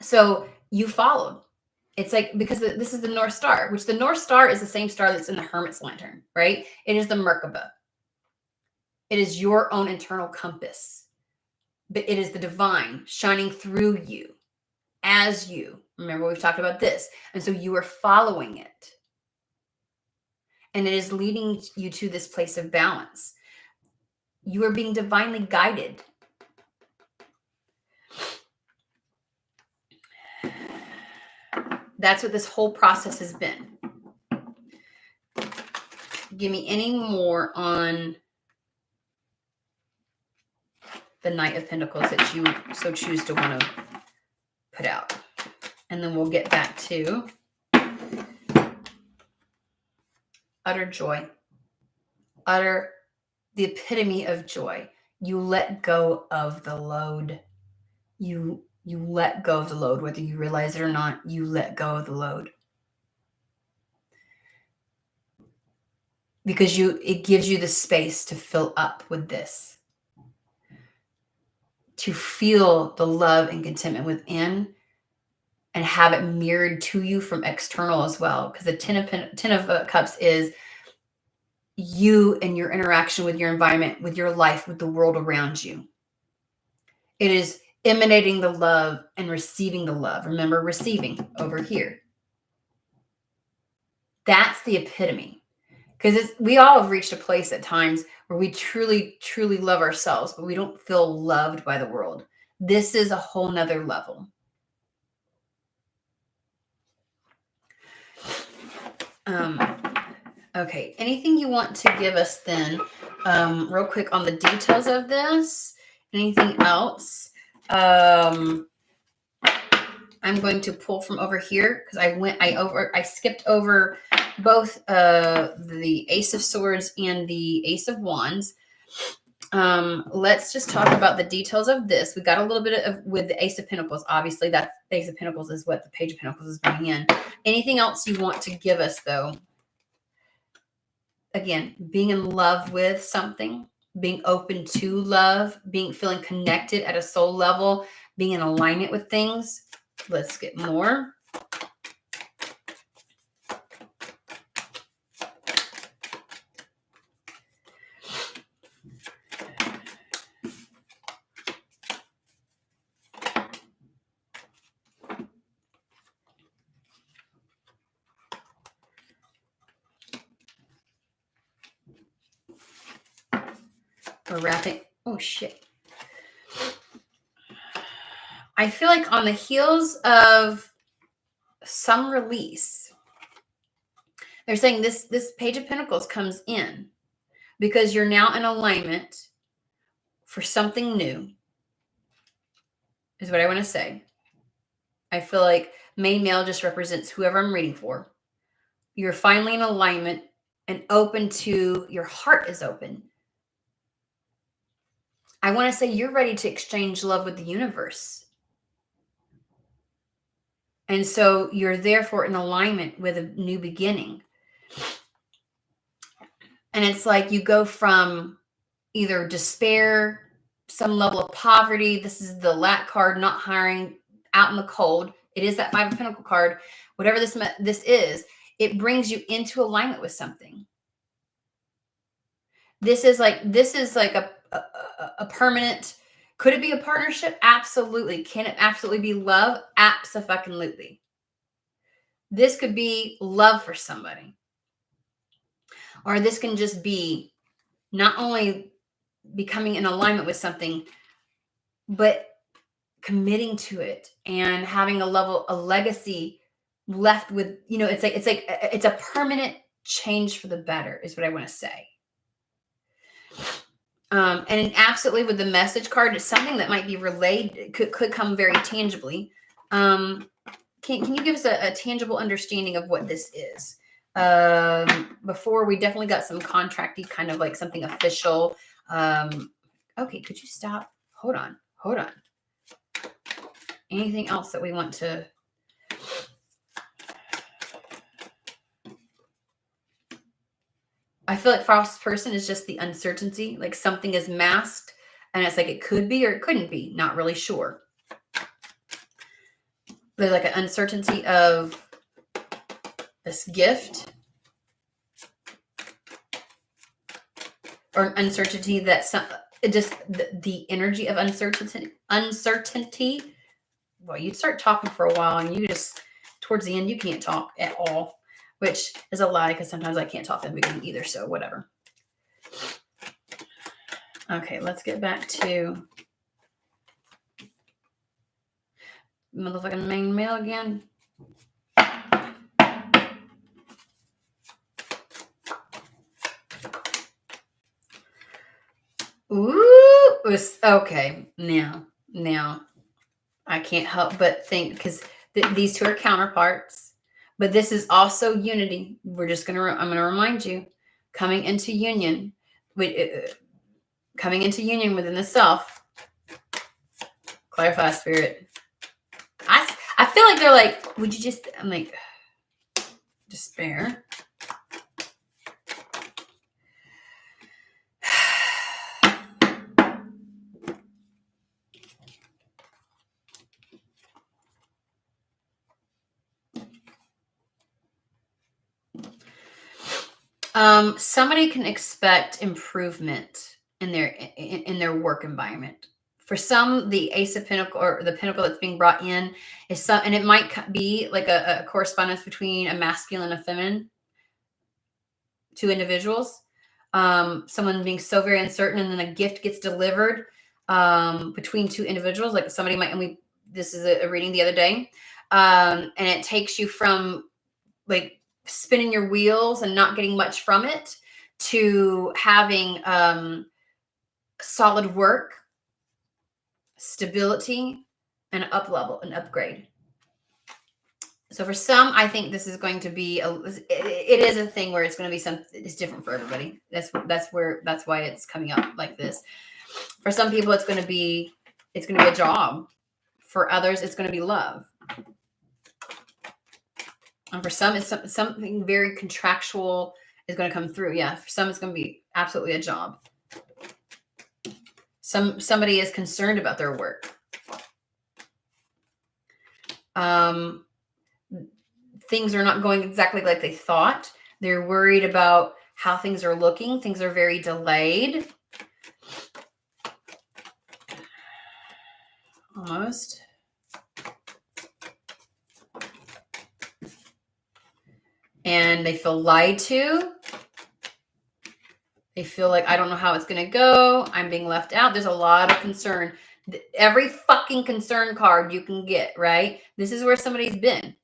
So you followed. It's like, because this is the North Star, which the North Star is the same star that's in the Hermit's Lantern, right? It is the Merkaba. It is your own internal compass, but it is the divine shining through you as you. Remember, we've talked about this. And so you are following it. And it is leading you to this place of balance. You are being divinely guided. That's what this whole process has been. Give me any more on the Knight of Pentacles that you so choose to want to put out. And then we'll get back to utter joy. Utter the epitome of joy. You let go of the load. You let go of the load, whether you realize it or not. You let go of the load. Because it gives you the space to fill up with this. To feel the love and contentment within and have it mirrored to you from external as well. Because the Ten of Cups is you and your interaction with your environment, with your life, with the world around you. It is emanating the love and receiving the love. Remember, receiving over here. That's the epitome. Because we all have reached a place at times where we truly, truly love ourselves, but we don't feel loved by the world. This is a whole nother level. Okay, anything you want to give us then, real quick on the details of this? Anything else? I'm going to pull from over here because I skipped over both the Ace of Swords and the Ace of Wands. Let's just talk about the details of this. We got a little bit with the Ace of Pentacles. Obviously, that Ace of Pentacles is what the Page of Pentacles is bringing in. Anything else you want to give us, though? Again, being in love with something, being open to love, feeling connected at a soul level, being in alignment with things. Let's get more. We're wrapping. Oh, shit. I feel like on the heels of some release, they're saying this Page of Pentacles comes in because you're now in alignment for something new, is what I want to say. I feel like main male just represents whoever I'm reading for. You're finally in alignment and open to, your heart is open. I want to say you're ready to exchange love with the universe. And so you're therefore in alignment with a new beginning. And it's like you go from either despair, some level of poverty. This is the lack card, not hiring, out in the cold. It is that Five of Pentacles card. Whatever this is, it brings you into alignment with something. This is like a permanent. Could it be a partnership? Absolutely. Can it absolutely be love? Abso-fucking-lutely. This could be love for somebody. Or this can just be not only becoming in alignment with something, but committing to it and having a legacy left with, it's a permanent change for the better is what I want to say. And absolutely with the message card, it's something that might be relayed, could come very tangibly. Can you give us a tangible understanding of what this is? Before we definitely got some contracty, kind of like something official. Okay, could you stop? Hold on. Anything else that we want to? I feel like false person is just the uncertainty, like something is masked and it's like it could be or it couldn't be, not really sure. There's like an uncertainty of this gift or an uncertainty that the energy of uncertainty. Well, you start talking for a while and you just, towards the end, you can't talk at all. which is a lie because sometimes I can't talk in the beginning either. So whatever. Okay, let's get back to motherfucking main mail again. Ooh, okay. Now, I can't help but think because these two are counterparts, but this is also unity. I'm gonna remind you, coming into union within the self. Clarify, spirit. I feel like they're like, would you just? I'm like, despair. Somebody can expect improvement in their work environment. For some, the Ace of Pentacle or the Pentacle that's being brought in is some, and it might be like a correspondence between a masculine and a feminine, two individuals. Someone being so very uncertain, and then a gift gets delivered between two individuals. Like somebody might, and this is a reading the other day, and it takes you from like spinning your wheels and not getting much from it to having solid work, stability, and an upgrade. So for some, I think this is going to be it is a thing where it's going to be it's different for everybody. That's why it's coming up like this. For some people, it's going to be a job. For others, it's going to be love. And for some, it's something very contractual is going to come through. Yeah, for some, it's going to be absolutely a job. Somebody is concerned about their work. Things are not going exactly like they thought. They're worried about how things are looking. Things are very delayed. Almost. And they feel lied to. They feel like, I don't know how it's going to go. I'm being left out. There's a lot of concern. Every fucking concern card you can get, right? This is where somebody's been.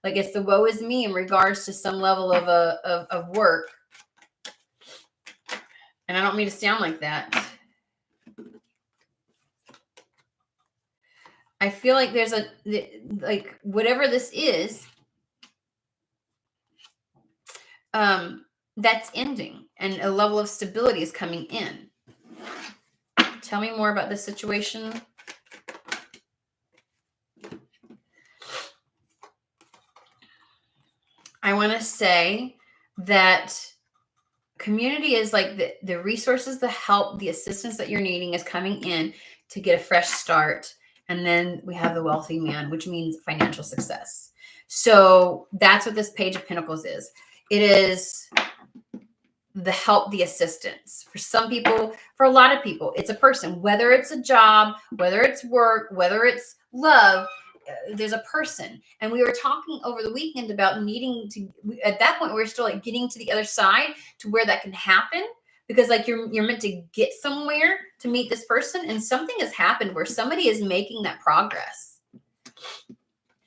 Like it's the woe is me in regards to some level of work. And I don't mean to sound like that. I feel like there's like whatever this is, that's ending and a level of stability is coming in. Tell me more about this situation. I want to say that community is like the resources, the help, the assistance that you're needing is coming in to get a fresh start. And then we have the wealthy man, which means financial success. So that's what this Page of Pentacles is. It is the help, the assistance. For some people, for a lot of people, it's a person, whether it's a job, whether it's work, whether it's love, there's a person. And we were talking over the weekend about needing to, at that point, we're still like getting to the other side to where that can happen. Because like you're meant to get somewhere to meet this person, and something has happened where somebody is making that progress.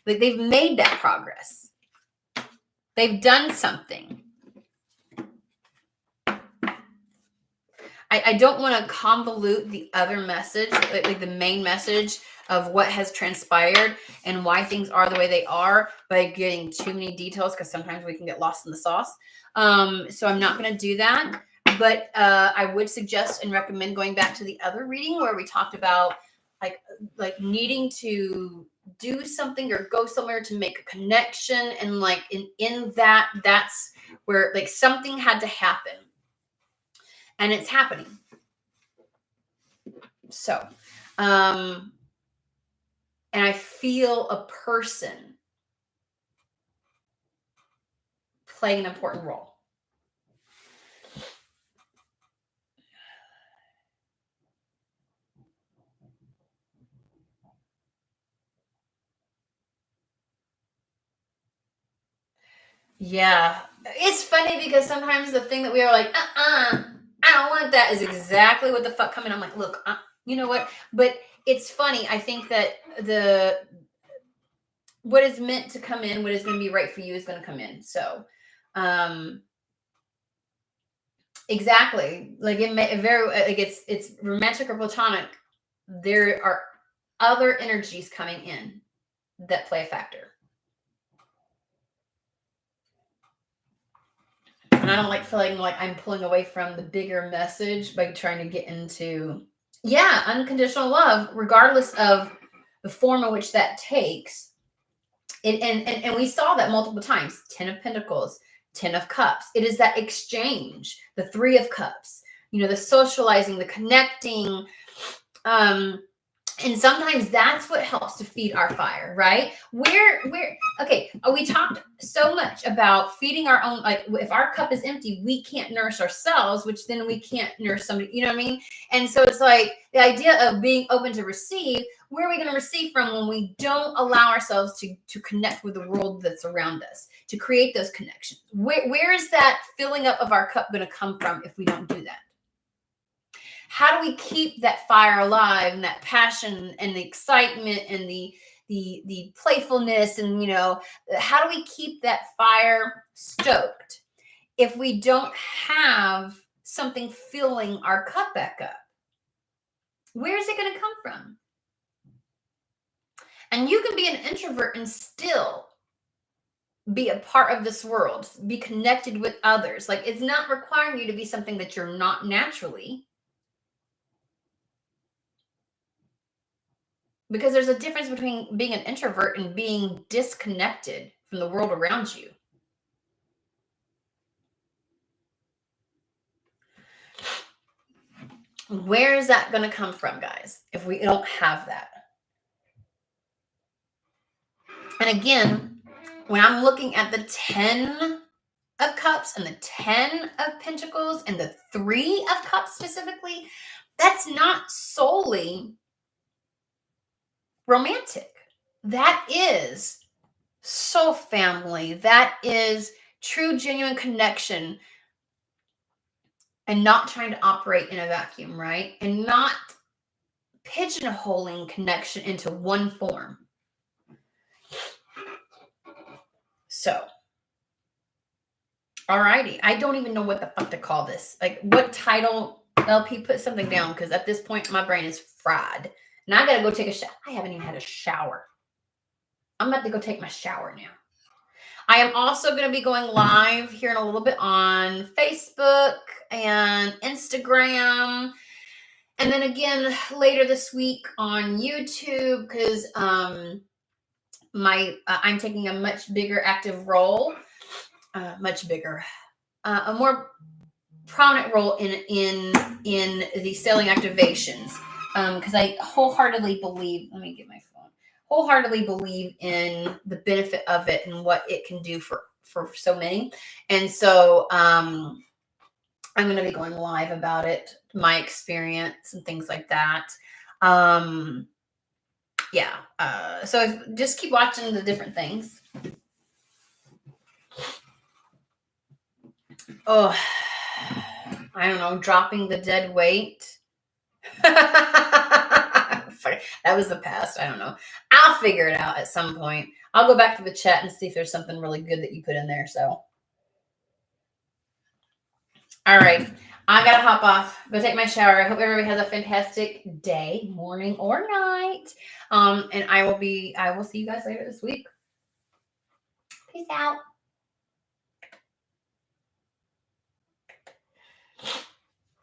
Like they've made that progress. They've done something. I don't want to convolute the other message, like the main message of what has transpired and why things are the way they are by getting too many details, because sometimes we can get lost in the sauce. So I'm not going to do that. But I would suggest and recommend going back to the other reading where we talked about like needing to do something or go somewhere to make a connection. And like in that's where like something had to happen. And it's happening. So, and I feel a person playing an important role. Yeah. It's funny because sometimes the thing that we are like, I don't want that is exactly what the fuck coming. I'm like, look, you know what? But it's funny. I think that what is meant to come in, what is going to be right for you is going to come in. So, exactly. Like it's romantic or platonic. There are other energies coming in that play a factor. And I don't like feeling like I'm pulling away from the bigger message by trying to get into, unconditional love, regardless of the form in which that takes. And we saw that multiple times. 10 of Pentacles, 10 of Cups. It is that exchange, the 3 of Cups, the socializing, the connecting. And sometimes that's what helps to feed our fire, right? Okay, we talked so much about feeding our own, like if our cup is empty, we can't nourish ourselves, which then we can't nourish somebody, you know what I mean? And so it's like the idea of being open to receive, where are we going to receive from when we don't allow ourselves to connect with the world that's around us, to create those connections? Where is that filling up of our cup going to come from if we don't do that? How do we keep that fire alive and that passion and the excitement and the playfulness and how do we keep that fire stoked if we don't have something filling our cup back up? Where is it going to come from? And you can be an introvert and still be a part of this world, be connected with others. Like, it's not requiring you to be something that you're not naturally. Because there's a difference between being an introvert and being disconnected from the world around you. Where is that going to come from, guys, if we don't have that? And again, when I'm looking at the 10 of Cups and the 10 of Pentacles and the 3 of Cups specifically, that's not solely romantic. That is soul family. That is true, genuine connection. And not trying to operate in a vacuum, right? And not pigeonholing connection into one form. So, alrighty. I don't even know what the fuck to call this. Like, what title? LP, put something down, because at this point, my brain is fried. And I gotta go take a shower. I haven't even had a shower. I'm about to go take my shower now. I am also going to be going live here in a little bit on Facebook and Instagram. And then again, later this week on YouTube, because I'm taking a much bigger active role, a more prominent role in the selling activations. Because I wholeheartly believe, let me get my phone. Wholeheartedly believe in the benefit of it and what it can do for so many. And so I'm going to be going live about it, my experience and things like that. So just keep watching the different things. Oh, I don't know, dropping the dead weight. That was the past. I don't know. I'll figure it out at some point. I'll go back to the chat and see if there's something really good that you put in there. So, all right. I gotta hop off. Go take my shower. I hope everybody has a fantastic day, morning or night. And I will see you guys later this week. Peace out.